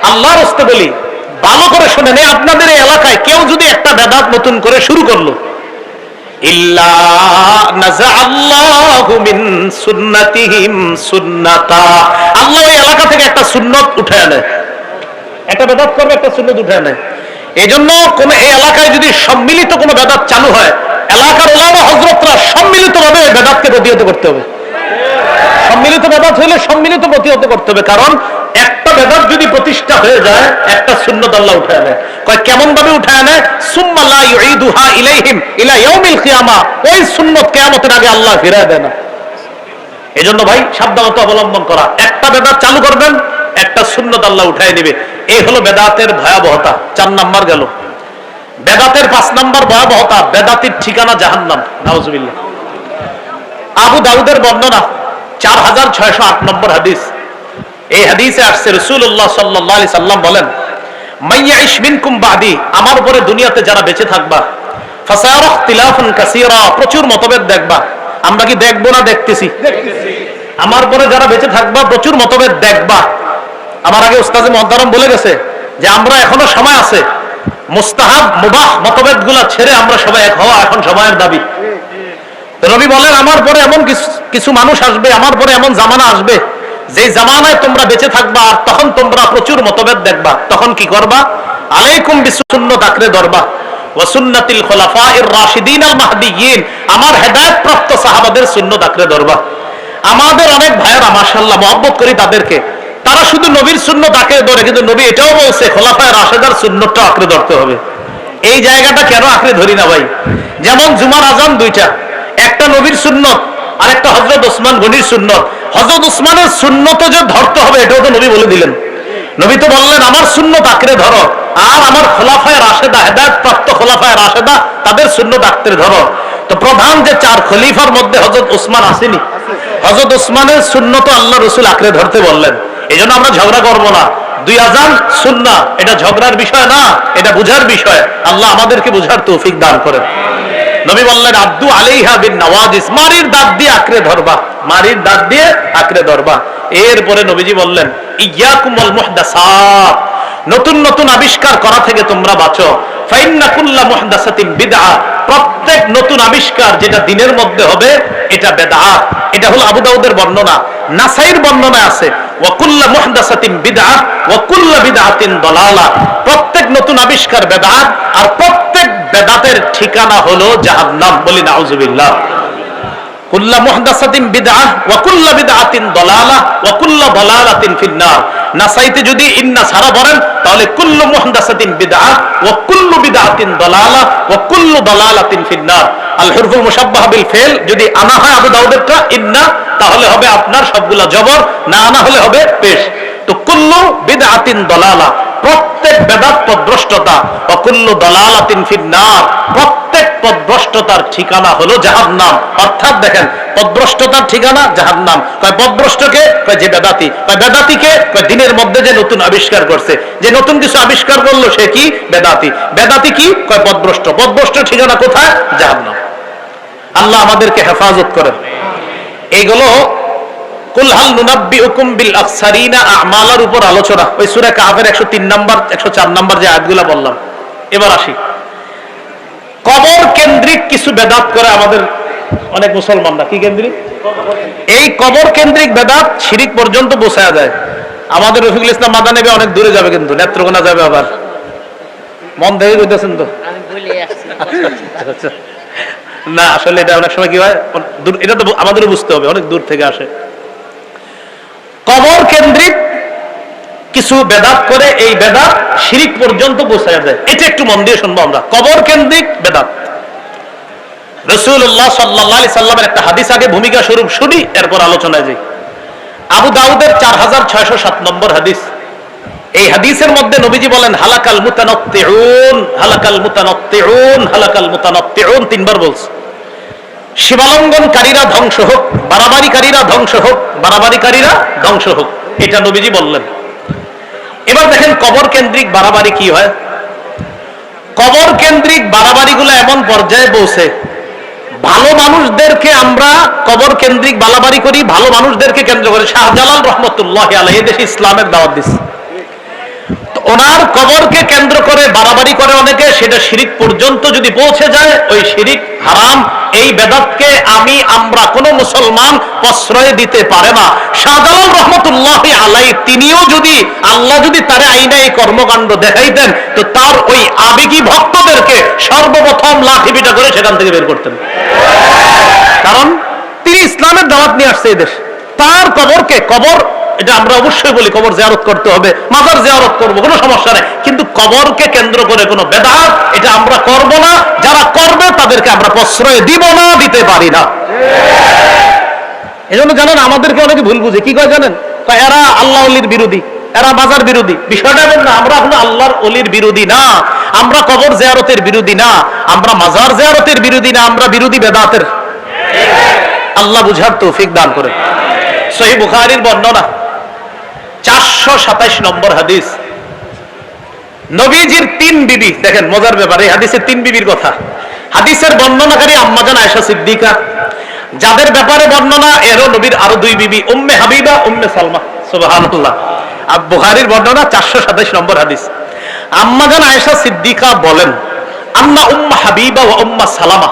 [SPEAKER 1] আল্লাহর রাস্তে বলি, ভালো করে শুনেন, আপনাদের এই এলাকায় কেউ যদি একটা বেদাত নতুন করে শুরু করলো, ইল্লা নাযাআল্লাহু মিন সুন্নাতিহিম সুন্নাতা, আল্লাহ এই এলাকা থেকে একটা সুন্নত উঠায় নেয়, একটা বেদাত করবে, একটা সুন্নত উঠায় নেয়। এই জন্য কোন এই এলাকায় যদি সম্মিলিত কোন বেদাত চালু হয়, এলাকার ওলামা হযরতরা সম্মিলিতভাবে বেদাতকে প্রতিহত করতে হবে। সম্মিলিত বেদাত হলে সম্মিলিত প্রতিহত করতে হবে, কারণ একটা বেদাত যদি প্রতিষ্ঠা হয়ে যায়, একটা সুন্নত আল্লাহ উঠায় নেয়। কয় কেমন ভাবে উঠায় নেয়? সুম্মা লা ইউঈদুহা ইলাইহিম ইলা ইয়াউমিল কিয়ামা, ওই সুন্নত কিয়ামতের আগে আল্লাহ ফিরায় দেয় না। এজন্য ভাই সাবধানতা অবলম্বন করা, একটা বেদাত চালু করবেন, একটা সুন্নত আল্লাহ উঠায় নেবে। এই হলো বেদাতের ভয়াবহতা। 4 নাম্বার গেল। বেদাতের 5 নাম্বার ভয়াবহতা, বেদাতির ঠিকানা জাহান্নাম। নাউজুবিল্লাহ। আবু দাউদের বর্ণনা 4608 নম্বর হাদিস। এই হাদিসে আসছে রাসূলুল্লাহ সাল্লাল্লাহু আলাইহি সাল্লাম বলেন, মাইয়াইশ মিনকুম বাদি, আমার উপরে দুনিয়াতে যারা বেঁচে থাকবা, ফাসায়ারা ইখতিলাফান কাসীরা, প্রচুর মতভেদ দেখবা। আমরা কি দেখবো না দেখতেছি? আমার পরে যারা বেঁচে থাকবা প্রচুর মতভেদ দেখবা। আমার আগে উস্তাদে মুহতারাম বলে গেছে যে আমরা এখনো সময় আছে, মুস্তাহাব মুবাহ মতভেদগুলো ছেড়ে আমরা সবাই এক হওয়া এখন সময়ের দাবি। নবী বলেন, আমার পরে এমন কিছু মানুষ আসবে, আমার পরে এমন জামানা আসবে, যে জামানায় তোমরা বেঁচে থাকবা, আর তখন তোমরা প্রচুর মতভেদ দেখবা। তখন কি করবা? আলাইকুম বিসুন্নাত, আঁকড়ে ধরবা, ওয়া সুন্নাতিল খুলাফাইর রাশিদিন আল মাহদিয়িন, আমার হেদায়েত প্রাপ্ত সাহাবাদের সুন্নাত আঁকড়ে ধরবা। আমাদের অনেক ভাইয়েরা মাশাআল্লাহ মহব্বত করি তাদেরকে, তারা শুধু নবীর সুন্নাত আঁকড়ে ধরে, কিন্তু নবী এটাও বলছে খোলাফায়ে রাশিদার সুন্নাতটা আঁকড়ে ধরতে হবে। এই জায়গাটা কেন আঁকড়ে ধরি না ভাই? যেমন জুমার আজান দুইটা, একটা নবীর সুন্নত আর একটা হযরত ওসমান গনির সুন্নত। হযরত ওসমানের সুন্নত যে ধরতে হবে, এটাও তো নবী বলে দিলেন। নবী তো বললেন, আমার সুন্নত আঁকড়ে ধরো, আর আমার খোলাফায়ে রাশেদা, হেদায়েত প্রাপ্ত খোলাফায়ে রাশেদা, তাদের সুন্নত আঁকড়ে ধরো। তো প্রধান যে 4 খলিফার মধ্যে হযরত ওসমান আসেনি, হযরত ওসমানের সুন্নত আল্লাহ রাসূল আঁকড়ে ধরতে বললেন। এই জন্য আমরা ঝগড়া করবো না। 2 আযান সুন্নাহ, এটা ঝগড়ার বিষয় না, এটা বুঝার বিষয়। আল্লাহ আমাদেরকে বুঝার তৌফিক দান করেন। নবী বললেন, আব্দু আলাইহা বিন নওয়াজিস, মারির দাঁত দিয়ে আঁকড়ে ধরবা, মারির দাঁত দিয়ে আঁকড়ে ধরবা। এরপরে নবীজি বললেন, ইয়াকুম ওয়াল মুহদাসাত, নতুন নতুন আবিষ্কার করা থেকে তোমরা বাঁচো। ফাইন্না কুল্লা মুহদাসাতিন বিদআ, প্রত্যেক নতুন আবিষ্কার যেটা দিনের মধ্যে হবে এটা বেদআত। এটা হলো আবু দাউদের বর্ণনা। নাসাইর বর্ণনায় আছে, ওয়া কুল্লা মুহদাসাতিন বিদআ ওয়া কুল্লা বিদআতিন দালালা, প্রত্যেক নতুন আবিষ্কার বেদআত, আর প্রত্যেক বেদাতের ঠিকানা হলো জাহান্নাম। বলি নাউজুবিল্লাহ। কুল্লা মুহদাসাতিন বিদআ ওয়া কুল্লা বিদআতিন দালালা ওয়া কুল্লা দালালাতিন ফিন্নার। নাসাইতে যদি ইন্না সারা বলেন, তাহলে কুল্লু মুহদাসাতিন বিদআ ওয়া কুল্লু বিদআতিন দালালা ওয়া কুল্লু দালালাতিন ফিন্নার। আল হুরফুল মুশাব্বাহ বিল ফিল যদি আনা হয় আবু দাউদেরটা ইন্না, তাহলে হবে আপনার সবগুলা জবর, না আনা হলে হবে পেশ। তো কুল্লু বিদআতিন দালালা, প্রত্যেক বেদাত পথভ্রষ্টতা, ওয়া কুল্লু দালালাতিন ফিন্নার, প্রত্যেক পথভ্রষ্টতার ঠিকানা হলো জাহান্নাম। অর্থাৎ দেখেন, পথভ্রষ্টতার ঠিকানা জাহান্নাম। কয় পথভ্রষ্টকে? কয় যে বেদাতি। কয় বেদাতিকে? কয় দিনের মধ্যে যে নতুন আবিষ্কার করছে, যে নতুন কিছু আবিষ্কার করলো সে কি? বেদাতি। বেদাতি কি? কয় পথভ্রষ্ট। পথভ্রষ্ট ঠিকানা কোথায়? জাহান্নাম। আল্লাহ আমাদেরকে হেফাজত করেন। এইগুলো কুল হাল নুনাব্বিউকুম বিল আখসারিনা আমালার উপর আলোচনা, ওই সূরা কাহফের 103 নাম্বার 104 নাম্বার যে আয়াতগুলো বললাম। এবার আসি, কবর কেন্দ্রিক কিছু বেদাত করে আমাদের অনেক মুসলমানরা। কি কেন্দ্রিক? এই কবর কেন্দ্রিক বেদাত শিরিক পর্যন্ত পৌঁছায়া যায়। আমাদের রফিকুল ইসলাম মাদানী অনেক দূরে যাবে, কিন্তু নেত্রকোনা যাবে আবার। মন দেখে কইতেছেন তো না, আসলে এটা অনেক সময় কি হয়, এটা তো আমাদেরও বুঝতে হবে, অনেক দূর থেকে আসে। কবর কেন্দ্রিক কিছু বেদাত করে, এই বেদাত শিরিক পর্যন্ত পৌঁছায় যায়। এটা একটু মন দিয়ে শুনবো আমরা। কবর কেন্দ্রিক বেদাত, রাসূলুল্লাহ সাল্লাল্লাহু আলাইহি সাল্লামের একটা হাদিস আগে ভূমিকা স্বরূপ শুনি, এরপর আলোচনায় যাই। আবু দাউদের 4607 নম্বর হাদিস। এই হাদিসের মধ্যে নবীজি বলেন, হালাকাল মুতানাত্তিউন, হালাকাল মুতানাত্তিউন, হালাকাল মুতানাত্তিউন, 3 বার বলছে। সীমালঙ্ঘনকারীরা ধ্বংস হোক, বাড়াবাড়িকারীরা ধ্বংস হোক, বাড়াবাড়িকারীরা ধ্বংস হোক, এটা নবীজি বললেন। এবার দেখেন কবর কেন্দ্রিক বাড়াবাড়ি কি হয়। কবর কেন্দ্রিক বাড়াবাড়িগুলো এমন পর্যায়ে পৌঁছে, ভালো মানুষদেরকে আমরা কবর কেন্দ্রিক বাড়াবাড়ি করি, ভালো মানুষদেরকে কেন্দ্র করে। শাহজালাল রহমতুল্লাহ আলাইহি দেশে ইসলামের দাওয়াত দিচ্ছে, ওনার কবরকে কেন্দ্র করে বাড়াবাড়ি করে অনেকে, সেটা শিরিক পর্যন্ত যদি পৌঁছে যায়, ওই শিরিক হারাম, এই বেদাতকে আমরা কোন মুসলমান প্রশ্রয় দিতে পারে না। শাহজালাল রহমতুল্লাহ আলাইহি তিনিও যদি আল্লাহ যদি তারে আইনে এই কর্মকাণ্ড দেখাইতেন, তো তার ওই আবেগী ভক্তদেরকে সর্বপ্রথম লাঠি পিটা করে সেখান থেকে বের করতেন, কারণ তিনি ইসলামের দাওয়াত নিয়ে আসছে এই দেশ। তার কবরকে, কবর এটা আমরা অবশ্যই বলি কবর জিয়ারত করতে হবে, মাজার জিয়ারত করবো, কোনো সমস্যা নেই, কিন্তু কবরকে কেন্দ্র করে কোনো বেদাত এটা আমরা করব না। যারা করবে তাদেরকে আমরা প্রশ্রয় দিব না, দিতে পারি না। এজন্য জানেন আমাদেরকে অনেকে ভুল বুঝে, কি কয় জানেন, এরা আল্লাহ ওলির বিরোধী, এরা মাজার বিরোধী। বিষয়টা এমন না, আমরা এখন আল্লাহর ওলির বিরোধী না, আমরা কবর জিয়ারতের বিরোধী না, আমরা মাজার জিয়ারতের বিরোধী না, আমরা বিরোধী বেদাতের। আল্লাহ বুঝার তৌফিক দান করে। সহিহ বুখারীর বর্ণনা 427 নম্বর হাদিস। নবীজির 3 বিবি, দেখেন মজার ব্যাপার, এই হাদিসের 3 বিবির কথা। হাদিসের বর্ণনাকারী আম্মাজান আয়েশা সিদ্দিকা, যাদের ব্যাপারে বর্ণনা এরও নবীর আরো 2 বিবি, উম্মে হাবিবা, উম্মে সালমা। সুবহানাল্লাহ। বুখারীর বর্ণনা 427 নম্বর হাদিস। আম্মাজান আয়েশা সিদ্দিকা বলেন, আন্না উম্মে হাবিবা ওয়া উম্মে সালামা,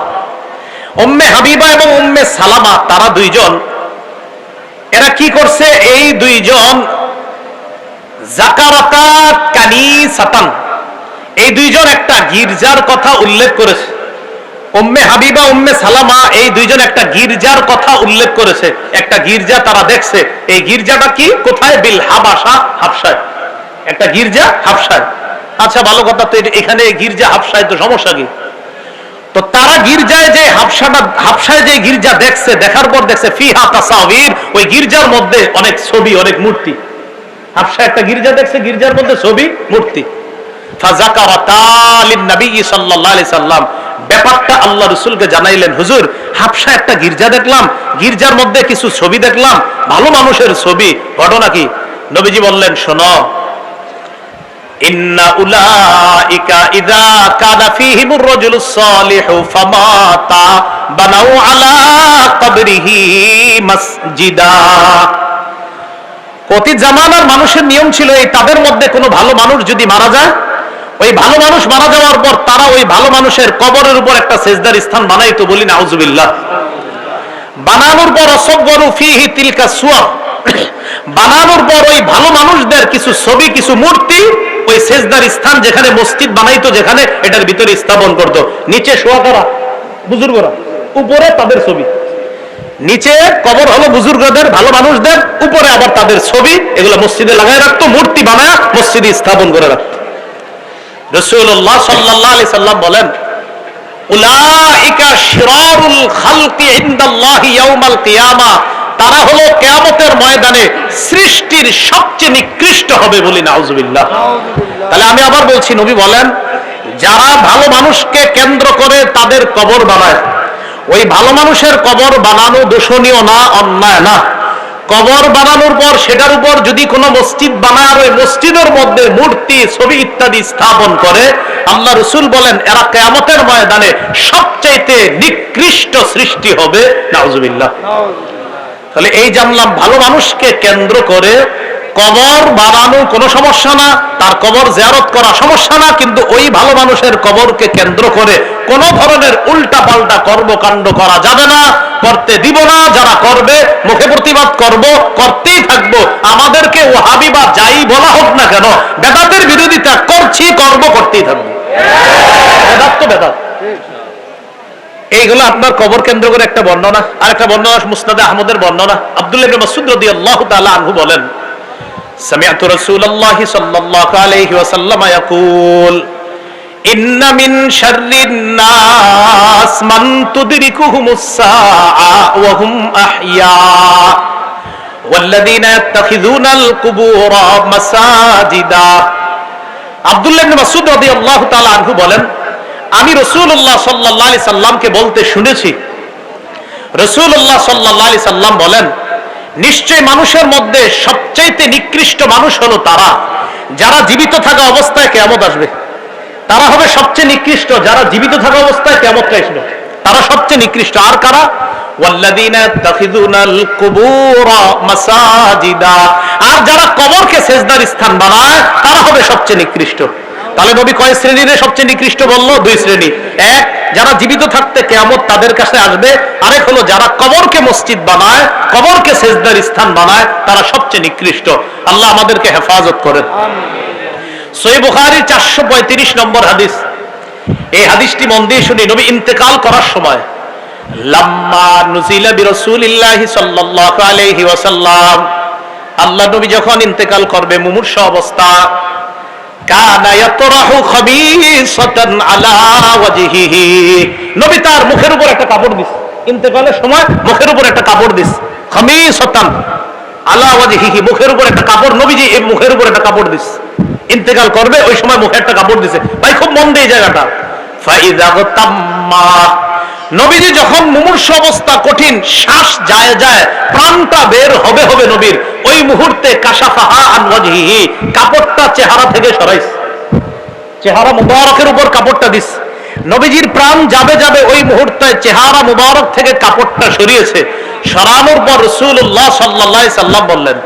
[SPEAKER 1] উম্মে হাবিবা এবং উম্মে সালামা তারা দুইজন, এরা কি করছে, এই দুইজন জাকারাতা কানিসাতান, এই দুইজন একটা গির্জার কথা উল্লেখ করেছে। উম্মে হাবিবা, উম্মে সালামা এই দুইজন একটা গির্জার কথা উল্লেখ করেছে। একটা গির্জা তারা দেখছে, এই গির্জাটা কি, কোথায়, বিল হাবাসা, হাবশায়, একটা গির্জা হাবশায়। আচ্ছা ভালো কথা, তো এখানে গির্জা হাবশায়, তো সমস্যা কি? তো তারা গির্জায় যে হাবশায় যে গির্জা দেখছে, দেখার পর দেখছে ফিহা তাসাবির, ওই গির্জার মধ্যে অনেক ছবি, অনেক মূর্তি। হাবশায় একটা গির্জা দেখছে, গির্জার মধ্যে ছবি, মূর্তি। ফাযাকারাতা লিন-নবী সাল্লাল্লাহু আলাইহি সাল্লাম, ব্যাপারটা আল্লাহ রাসূলকে জানাইলেন, হুজুর হাবশায় একটা গির্জা দেখলাম, গির্জার মধ্যে কিছু ছবি দেখলাম, ভালো মানুষের ছবি, ঘটনা কি? নবীজি বললেন, শোনো, ইন্না উলাইকা ইযা কানা ফীহিমুর রাজুলুস সালিহু ফামাতা বানাউ আলা কবরিহি মাসজিদা। অতীত জামানার মানুষের নিয়ম ছিল, এই তাদের মধ্যে কোনো ভালো মানুষ যদি মারা যায়, ওই ভালো মানুষ মারা যাওয়ার পর তারা ওই ভালো মানুষের কবরের উপর একটা সেজদার স্থান বানাইতো, বলি নাউজুবিল্লাহ। বানানোর পর অসগরু ফিহি তিলকা সুওয়ার, বানানোর পর ওই ভালো মানুষদের কিছু ছবি, কিছু মূর্তি ওই সেজদার স্থান যেখানে মসজিদ বানাইতো, যেখানে এটার ভিতরে স্থাপন করতো। নিচে শোয়া করা বুজুর্গরা, উপরে তাদের ছবি। নিচে কবর হলো বুজুর্গদের, ভালো মানুষদের, উপরে আবার তাদের ছবি, এগুলো মসজিদে লাগায় রাখতো, মূর্তি বানায় মসজিদে স্থাপন করে রাখতো। রাসূলুল্লাহ সাল্লাল্লাহু আলাইহি সাল্লাম বলেন, উলাইকা শিরারুল খালকি ইনদাল্লাহি ইয়াউমাল কিয়ামা, তারা হলো কিয়ামতের ময়দানে সৃষ্টির সবচেয়ে নিকৃষ্ট হবে, বলি নাউজুবিল্লাহ। তাহলে আমি আবার বলছি, নবী বলেন, যারা ভালো মানুষকে কেন্দ্র করে তাদের কবর বানায়, ওই ভালো মানুষের কবর বানানো দোষণীয় না, অন্যায় না। কবর বানানোর পর সেটার উপর যদি কোনো মসজিদ বানায়, আর ওই মসজিদের মধ্যে মূর্তি, ছবি ইত্যাদি স্থাপন করে, আল্লাহ রাসূল বলেন এরা কিয়ামতের ময়দানে সবচাইতে নিকৃষ্ট সৃষ্টি হবে, নাউজুবিল্লাহ। তাহলে এই জানলাম, ভালো মানুষকে কেন্দ্র করে কবর বানানো কোনো সমস্যা না, তার কবর জিয়ারত করা সমস্যা না, কিন্তু ওই ভালো মানুষের কবরকে কেন্দ্র করে কোন ধরনের উল্টা পাল্টা কর্মকাণ্ড করা যাবে না, করতে দিব না। যারা করবে মুখে প্রতিবাদ করব, করতেই থাকবো। আমাদেরকে ওয়াহাবি বা যাই বলা হোক না কেন, বেদাতের বিরোধিতা করছি, করব, করতেই থাকবো। বেদাত তো বেদাত। এইগুলো আপনার কবর কেন্দ্র করে একটা বর্ণনা। আর একটা বর্ণনা মুসনাদে আহমদের বর্ণনা। আব্দুল্লাহ ইবনে মাসউদ রাদিয়াল্লাহু তাআলা আনহু বলেন, সামিআতু রাসূলুল্লাহি সাল্লাল্লাহু আলাইহি ওয়াসাল্লাম ইয়াকুল, ইন্না মিন শাররিন নাস মান তুদরিকুহুমুস সাআ ওয়া হুম আহইয়া ওয়াল্লাযীনা ইয়াত্তাখিযুনাল কুবুরা মাসাজিদা। আব্দুল্লাহ ইবনে মাসউদ রাদিয়াল্লাহু তাআলা আনহু বলেন, আমি রাসূলুল্লাহ সাল্লাল্লাহু আলাইহি সাল্লামকে বলতে শুনেছি, রাসূলুল্লাহ সাল্লাল্লাহু আলাইহি সাল্লাম বলেন, নিশ্চয় মানুষের মধ্যে সবচাইতে নিকৃষ্ট মানুষ হলো তারা যারা জীবিত থাকা অবস্থায় কিয়ামত আসবে তারা হবে সবচেয়ে নিকৃষ্ট। যারা জীবিত থাকা অবস্থায় কিয়ামতটা আসবে তারা সবচেয়ে নিকৃষ্ট। আর কারা? ওয়াল্লাযীনা ইয়াত্তাখিযুনাল কুবুরা মাসাজিদা। আর যারা কবরকে সেজদার স্থান বানায় তারা হবে সবচেয়ে নিকৃষ্ট। তাহলে নবী কয় শ্রেণীর সবচেয়ে নিকৃষ্ট বললো? দুই শ্রেণী। এক, যারা জীবিত থাকতে কিয়ামত তাদের কাছে আসবে। আরেক হলো যারা কবরকে মসজিদ বানায়, কবরকে সেজদার স্থান বানায়, তারা সবচেয়ে নিকৃষ্ট। আল্লাহ আমাদেরকে হেফাজত করেন। সহিহ বুখারীর 435 নম্বর হাদিস। এই হাদিসটি মন দিয়ে শুনি। নবী ইন্তেকাল করার সময় লাম্মা নুজিলা বিরাসূলিল্লাহি সাল্লাল্লাহু আলাইহি ওয়াসাল্লাম, আল্লাহ নবী যখন ইন্তেকাল করবে মুমূর্ষু অবস্থা, কানা ইয়াতরাহু খাবিসাতান আলা ওয়াজহিহি, নবী তার মুখের উপর একটা কাপড় দিস। ইন্তেকালের সময় মুখের উপর একটা কাপড় দিস। খামিসাতান আলা ওয়াজহিহি, মুখের উপর একটা কাপড়। নবীজি এই মুখের উপর একটা কাপড় দিস। ইন্তেকাল করবে ওই সময় মুখে একটা কাপড় দিছে। ভাই খুব মন দিয়ে জায়গাটা। ফাইযা তাম্মা, নবীজি যখন মুমূর্ষু অবস্থা, কঠিন শ্বাস যায় যায়, প্রাণটা বের হবে হবে নবীর, ওই মুহূর্তে কাশাফাহা আন ওয়াজহিহি, কাপড়টা চেহারা থেকে সরাইস। চেহারা মুবারকের উপর কাপড়টা দিস। নবীজির প্রাণ যাবে যাবে ওই মুহূর্তে চেহারা মুবারক থেকে কাপড়টা সরিয়েছে। সরানোর পর রাসূলুল্লাহ সাল্লাল্লাহু আলাইহি সাল্লাম বললেন,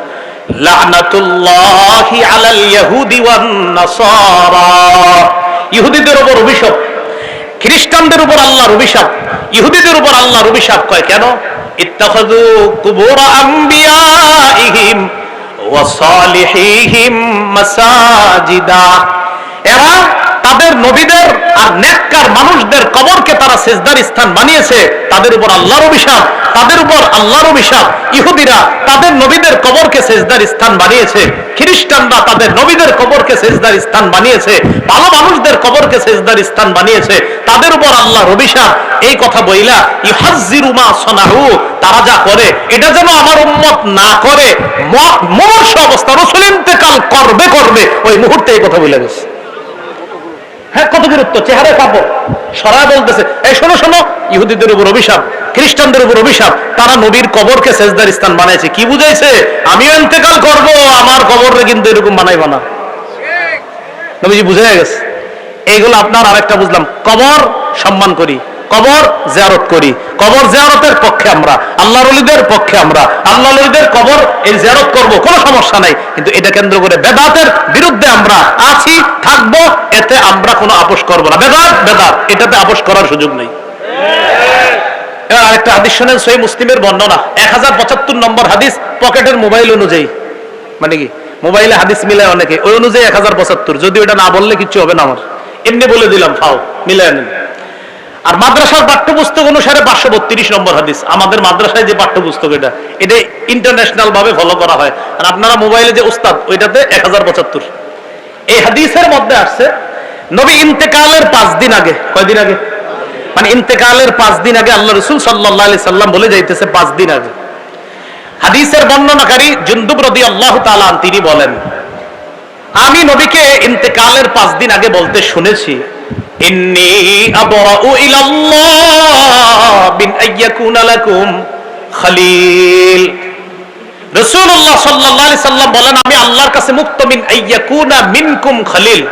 [SPEAKER 1] লা'নাতুল্লাহি আলাল ইয়াহুদি ওয়ান নাসারা, ইহুদিদের উপর অভিশাপ, খ্রিস্টানদের উপর আল্লাহর অভিশাপ। ইহুদিদের উপর আল্লাহর অভিশাপ। কয় কেন? ইত্তাখাযু কুবুর আম্বিয়াইহিম ওয়া সালিহিহিম মাসাজিদা, এরা তাদের নবীদের আর নেককার মানুষদের কবরকে তারা সেজদার স্থান বানিয়েছে। তাদের উপর আল্লাহর অভিশাপ, তাদের উপর আল্লাহর অভিশাপ। ইহুদিরা তাদের নবীদের কবরকে সেজদার স্থান বানিয়েছে, খ্রিস্টানরা তাদের নবীদের কবরকে সেজদার স্থান বানিয়েছে, ভালো মানুষদের কবরকে সেজদার স্থান বানিয়েছে, তাদের উপর আল্লাহর অভিশাপ। এই কথা বইলা ইউহাজ্জিরু মা সানাহু, তারা যা করে এটা যেন আমার উম্মত না করে। মুমূর্ষু অবস্থা, রাসূল ইন্তেকাল করবে ওই মুহূর্তে এই কথা বলে গেছে। হ্যাঁ, কত গুরুত্ব। চেহারায় কাপড় সরায় বলতেছে, এই শোনো শোনো, ইহুদিদের উপর অভিশাপ, খ্রিস্টানদের উপর অভিশাপ, তারা নবীর কবরকে সেজদার স্থান বানাইছে। কি বুঝাইছে? আমিও ইন্তেকাল করব, আমার কবরে কিন্তু এরকম বানাইবা না। নবীজি বুঝে গেছে। এইগুলো আপনার আরেকটা বুঝলাম, কবর সম্মান করি, কবর জিয়ারত করি, কবর জিয়ারতের পক্ষে আমরা, আল্লাহর ওলিদের পক্ষে আমরা, আল্লাহর ওলিদের কবর এই জিয়ারত করব, কোনো সমস্যা নাই। কিন্তু এটা কেন্দ্র করে বেদাতের বিরুদ্ধে আমরা আছি, থাকবো, এতে আমরা কোনো আপোষ করব না। বেদাত বেদাত, এটাতে আপোষ করার সুযোগ নেই। এবার আরেকটা হাদিস শুনেন, সহিহ মুসলিমের বর্ণনা 1075 নম্বর হাদিস, পকেটের মোবাইল অনুযায়ী, মানে কি মোবাইলে হাদিস মিলায় অনেকে, ওই অনুযায়ী 1075, যদি ওটা না বললে কিছু হবে না, আমার এমনি বলে দিলাম, ফাও মিলায় নেন। আর মাদ্রাসার পাঠ্যপুস্তক অনুসারে 532 নম্বর হাদিস। আমাদের মাদ্রাসায় যে পাঠ্যপুস্তক এটা ইন্টারন্যাশনাল ভাবে ফলো করা হয়। আর আপনারা মোবাইলে যে উস্তাদ, ওইটাতে 1075। এই হাদিসের মধ্যে আসছে নবী ইন্তেকালের 5 দিন আগে, কয়দিন আগে, মানে ইন্তেকালের 5 দিন আগে আল্লাহ রাসূল সাল্লাল্লাহু আলাইহি সাল্লাম বলে যাইতেছে 5 দিন আগে। হাদিসের বর্ণনাকারী জুনদুব রাদিয়াল্লাহু তাআলা আন, তিনি বলেন, আমি নবীকে ইন্তেকালের 5 দিন আগে বলতে শুনেছি, ইন্নী আবরাউ ইলাল্লাহ বিন আইয়াকুনা লাকুম খলিল। রাসূলুল্লাহ সাল্লাল্লাহু আলাইহি সাল্লাম বলেন, আমি আল্লাহর কাছে মুক্ত, মিন আইয়াকুনা মিনকুম খলিল,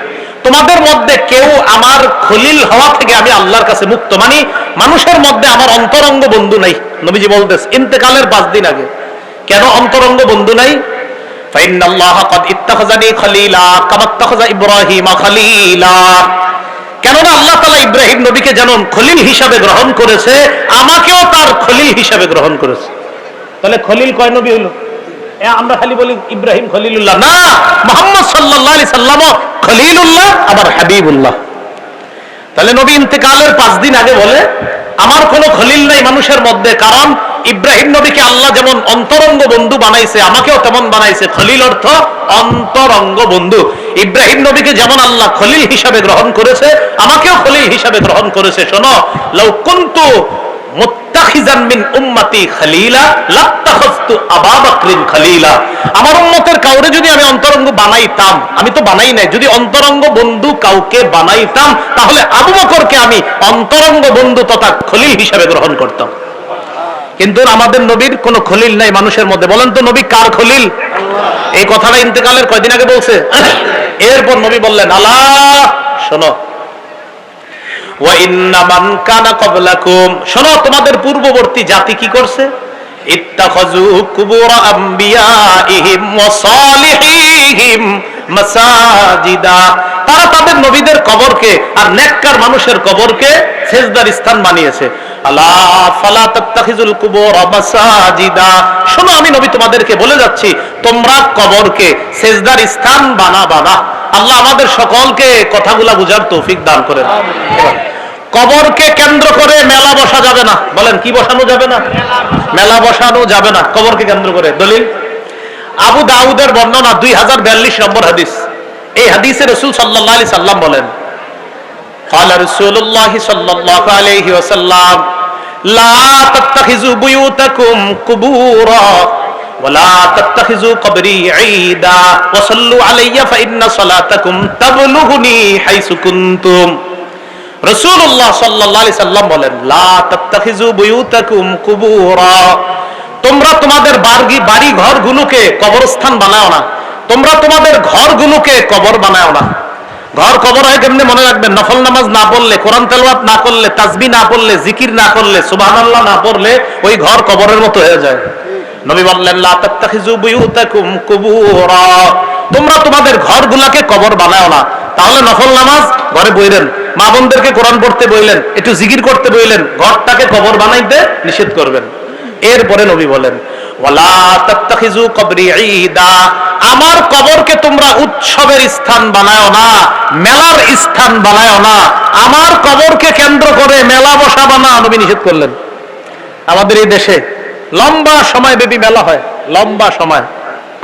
[SPEAKER 1] তোমাদের মধ্যে কেউ আমার খলিল হওয়া থেকে আমি আল্লাহর কাছে মুক্ত, মানে মানুষের মধ্যে আমার অন্তরঙ্গ বন্ধু নাই। নবীজি বলতেছে ইন্তেকালের 5 দিন আগে। কেন অন্তরঙ্গ বন্ধু নাই? ফাইন্নাল্লাহা ক্বাদ ইত্তাখাযানি খলিলা কামা ইত্তাখাযা ইব্রাহিমা খলিলা, কেননা আল্লাহ তাআলা ইব্রাহিম নবীকে যেমন খলিল হিসাবে গ্রহণ করেছে, আমাকেও তার খলিল হিসাবে গ্রহণ করেছে। তাহলে খলিল কয় নবী হলো? আমরা খালি বলি ইব্রাহিম খলিলুল্লাহ, না, মুহাম্মদ সাল্লাল্লাহু আলাইহি সাল্লাম খলিলুল্লাহ, আবার হাবিবুল্লাহ। তাহলে নবী ইন্তেকালের 5 দিন আগে বলে, আমার কোনো খলিল নাই মানুষের মধ্যে, কারণ ইব্রাহিম নবীকে আল্লাহ যেমন অন্তরঙ্গ বন্ধু বানাইছে, আমাকেও তেমন বানাইছে। খলিল অর্থ অন্তরঙ্গ বন্ধু। ইব্রাহিম নবীকে যেমন আল্লাহ খলিল হিসাবে গ্রহণ করেছে, আমাকেও খলিল হিসাবে গ্রহণ করেছে। শোনো, লাউ কুনতু মুত্তাখিজান মিন উম্মতি খলিলা লাত্তাখাযতু আবু বকরিন খলিলা, আমার উম্মতের কাউরে যদি আমি অন্তরঙ্গ বানাইতাম, আমি তো বানাই নাই, যদি অন্তরঙ্গ বন্ধু কাউকে বানাইতাম, তাহলে আবু বকরকে আমি অন্তরঙ্গ বন্ধু তথা খলিল হিসাবে গ্রহণ করতাম। কিন্তু আমাদের নবীর কোনো খলিল নাই মানুষের মধ্যে। বলেন তো নবী কার খলিল? এই কথাটা ইন্তেকালের কয়দিন আগে বলছে? এরপর নবী বললেন, আলা শোনো, ওয়া ইন্না মান কানা ক্বাবলাকুম, শোনো তোমাদের পূর্ববর্তী জাতি কি করছে, ইত্তাখাযু কুবুর আমবিয়াইহিম ওয়া সালিহিহিম মাসাজিদা, তারা তাদের নবীদের কবরকে আর নেককার মানুষের কবরকে সেজদার স্থান বানিয়েছে। আলা ফালা তাত্তাখিজুল কুবুর মাসাজিদা, শোনো আমি নবী তোমাদেরকে বলে যাচ্ছি, তোমরা কবরকে সেজদার স্থান বানাবা না। আল্লাহ আমাদের সকলকে কথাগুলা বুঝার তৌফিক দান করেন। কবরকে কেন্দ্র করে মেলা বসা যাবে না। বলেন, কি বসানো যাবে না? মেলা বসানো যাবে না কবরকে কেন্দ্র করে। দলিল আবু দাউদের বর্ণনা 2042 নম্বর হাদিস। এই হাদিসে রাসূল সাল্লাল্লাহু আলাইহি সাল্লাম বলেন, ক্বালা রাসূলুল্লাহ সাল্লাল্লাহু আলাইহি ওয়াসাল্লাম, লা তাত্তাখিযু বুয়ুতাকুম কুবুরা ওয়া লা তাত্তাখিযু কবরি ঈদা ওয়া সাল্লু আলাইয়া ফা ইন্না সালাতাকুম তাবলুগুনি হাইসু কুনতুম। রাসূলুল্লাহ সাল্লাল্লাহু আলাইহি সাল্লাম বলেন, লা তাত্তাখিযু বুয়ুতাকুম কুবুরা, তোমরা তোমাদের বাড়ি ঘরগুলোকে কবরস্থান বানাও না। তোমরা তোমাদের ঘরগুলোকে কবর বানাও না। ঘর কবর হয় কেমনে মনে রাখবেন, নফল নামাজ না পড়লে, কোরআন তেলাওয়াত না করলে, তাসবিহ না পড়লে, জিকির না করলে, সুবহানাল্লাহ না পড়লে ওই ঘর কবরের মতো হয়ে যায়। নবী বললেন, লা তাত্তাখিযু বুয়ুতাকুম কুবুরা, তোমরা তোমাদের ঘরগুলোকে কবর বানাও না। তাহলে নফল নামাজ ঘরে বইলেন, মা বোনদেরকে কোরআন পড়তে বইলেন, একটু জিকির করতে বইলেন, ঘরটাকে কবর বানাইতে নিষেধ করবেন। এরপরে নবী বলেন, ওয়ালা তাত্তাখিযু কবরি ঈদা, আমার কবরকে তোমরা উৎসবের স্থান বানায়ো না, মেলার স্থান বানায়ো না। আমার কবরকে কেন্দ্র করে মেলা বসাবা না, নবী নিষেধ করলেন। আমাদের এই দেশে লম্বা সময় ব্যাপী মেলা হয়, লম্বা সময়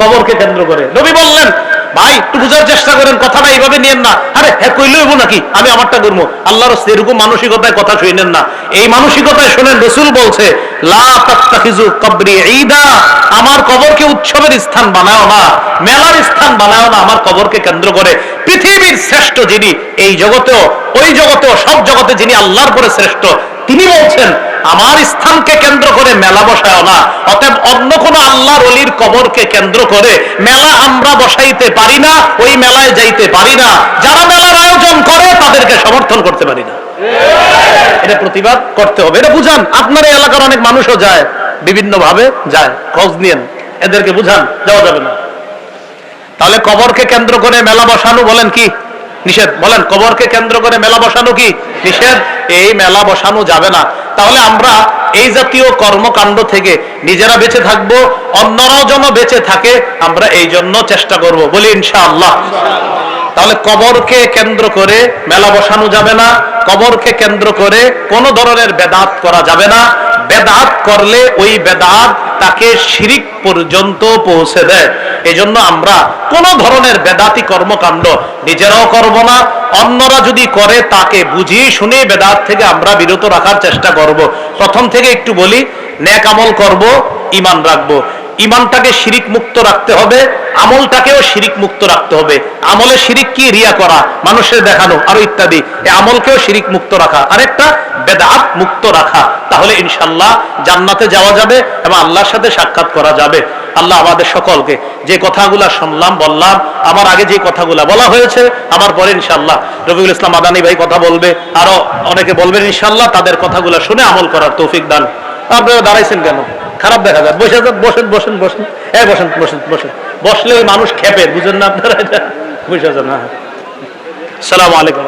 [SPEAKER 1] কবরকে কেন্দ্র করে। নবী বললেন, ভাই একটু বুঝার চেষ্টা করেন, কথাটা এইভাবে নিয়েন না, আরে হ্যাঁ কইলেই হবো নাকি, আমি আমারটা করবো। আল্লাহর রাস্তায় এরকম মানসিকতায় কথা শুনেন না। এই মানসিকতায় শুনেন, রাসূল বলছে, লা তাত্তাখিযু কবরি ঈদা, আমার কবরকে উৎসবের স্থান বানাও না, মেলার স্থান বানাও না। আমার কবরকে কেন্দ্র করে পৃথিবীর শ্রেষ্ঠ যিনি, এই জগতেও ওই জগতেও সব জগতে যিনি আল্লাহর পরে শ্রেষ্ঠ, তিনি বলছেন, আমার স্থানকে কেন্দ্র করে মেলা বসাও না। অতএব অন্য কোন আল্লাহর ওলির কবরকে কেন্দ্র করে মেলা আমরা বসাইতে পারি না, ওই মেলায় যাইতে পারি না। যারা মেলার আয়োজন করে তাদেরকে সমর্থন করতে পারি না। এটা প্রতিবাদ করতে হবে, এটা বুঝান। আপনার এই এলাকার অনেক মানুষও যায়, বিভিন্ন ভাবে যায়, খোঁজ নিয়েন, এদেরকে বুঝান, যাওয়া যাবে না। তাহলে কবরকে কেন্দ্র করে মেলা বসানো বলেন কি নিষেধ? বলেন, কবরকে কেন্দ্র করে মেলা বসানো কি নিষেধ? এই মেলা বসানো যাবে না। তাহলে আমরা এই জাতীয় কর্মকাণ্ড থেকে নিজেরা বেঁচে থাকবো, অন্যরাও যেন বেঁচে থাকে, আমরা এই জন্য চেষ্টা করব, বলি ইনশাআল্লাহ। তাহলে কবরকে কেন্দ্র করে মেলা বসানো যাবে না, কবরকে কেন্দ্র করে কোন ধরনের বেদাত করা যাবে না। বেদাত করলে ওই বেদাত তাকে শিরিক পর্যন্ত পৌঁছে দেয়। এই জন্য আমরা কোন ধরনের বেদাতি কর্মকাণ্ড নিজেরাও করব না, অন্যরা যদি করে তাকে বুঝিয়ে শুনে বেদাত থেকে আমরা বিরত রাখার চেষ্টা করব। প্রথম থেকে একটু বলি, নেক আমল করব, ঈমান রাখবো। ঈমানটাকে শিরিক মুক্ত রাখতে হবে, আমলটাকেও শিরিক মুক্ত রাখতে হবে। আমলে শিরিক কি? রিয়া করা, মানুষের দেখানো, আরো ইত্যাদি। এই আমলকেও শিরিক মুক্ত রাখা, আরেকটা বেদাত মুক্ত রাখা। তাহলে ইনশাআল্লাহ জান্নাতে যাওয়া যাবে এবং আল্লাহর সাথে সাক্ষাৎ করা যাবে। আল্লাহ আমাদের সকলকে যে কথাগুলা শুনলাম, বললাম, আমার আগে যে কথাগুলা বলা হয়েছে, আমার পরে ইনশাআল্লাহ রফিকুল ইসলাম মাদানী ভাই কথা বলবে, আরো অনেকে বলবেন ইনশাআল্লাহ, তাদের কথাগুলা শুনে আমল করার তৌফিক দান। আপনারা দাঁড়াইছেন কেন? খারাপ দেখা যায়, বসে যান, বসেন বসেন বসেন, বসেন বসেন বসেন। বসলে মানুষ খেপে, বুঝেন না আপনারা? এটা বসে যান। হ্যাঁ, আসসালামু আলাইকুম।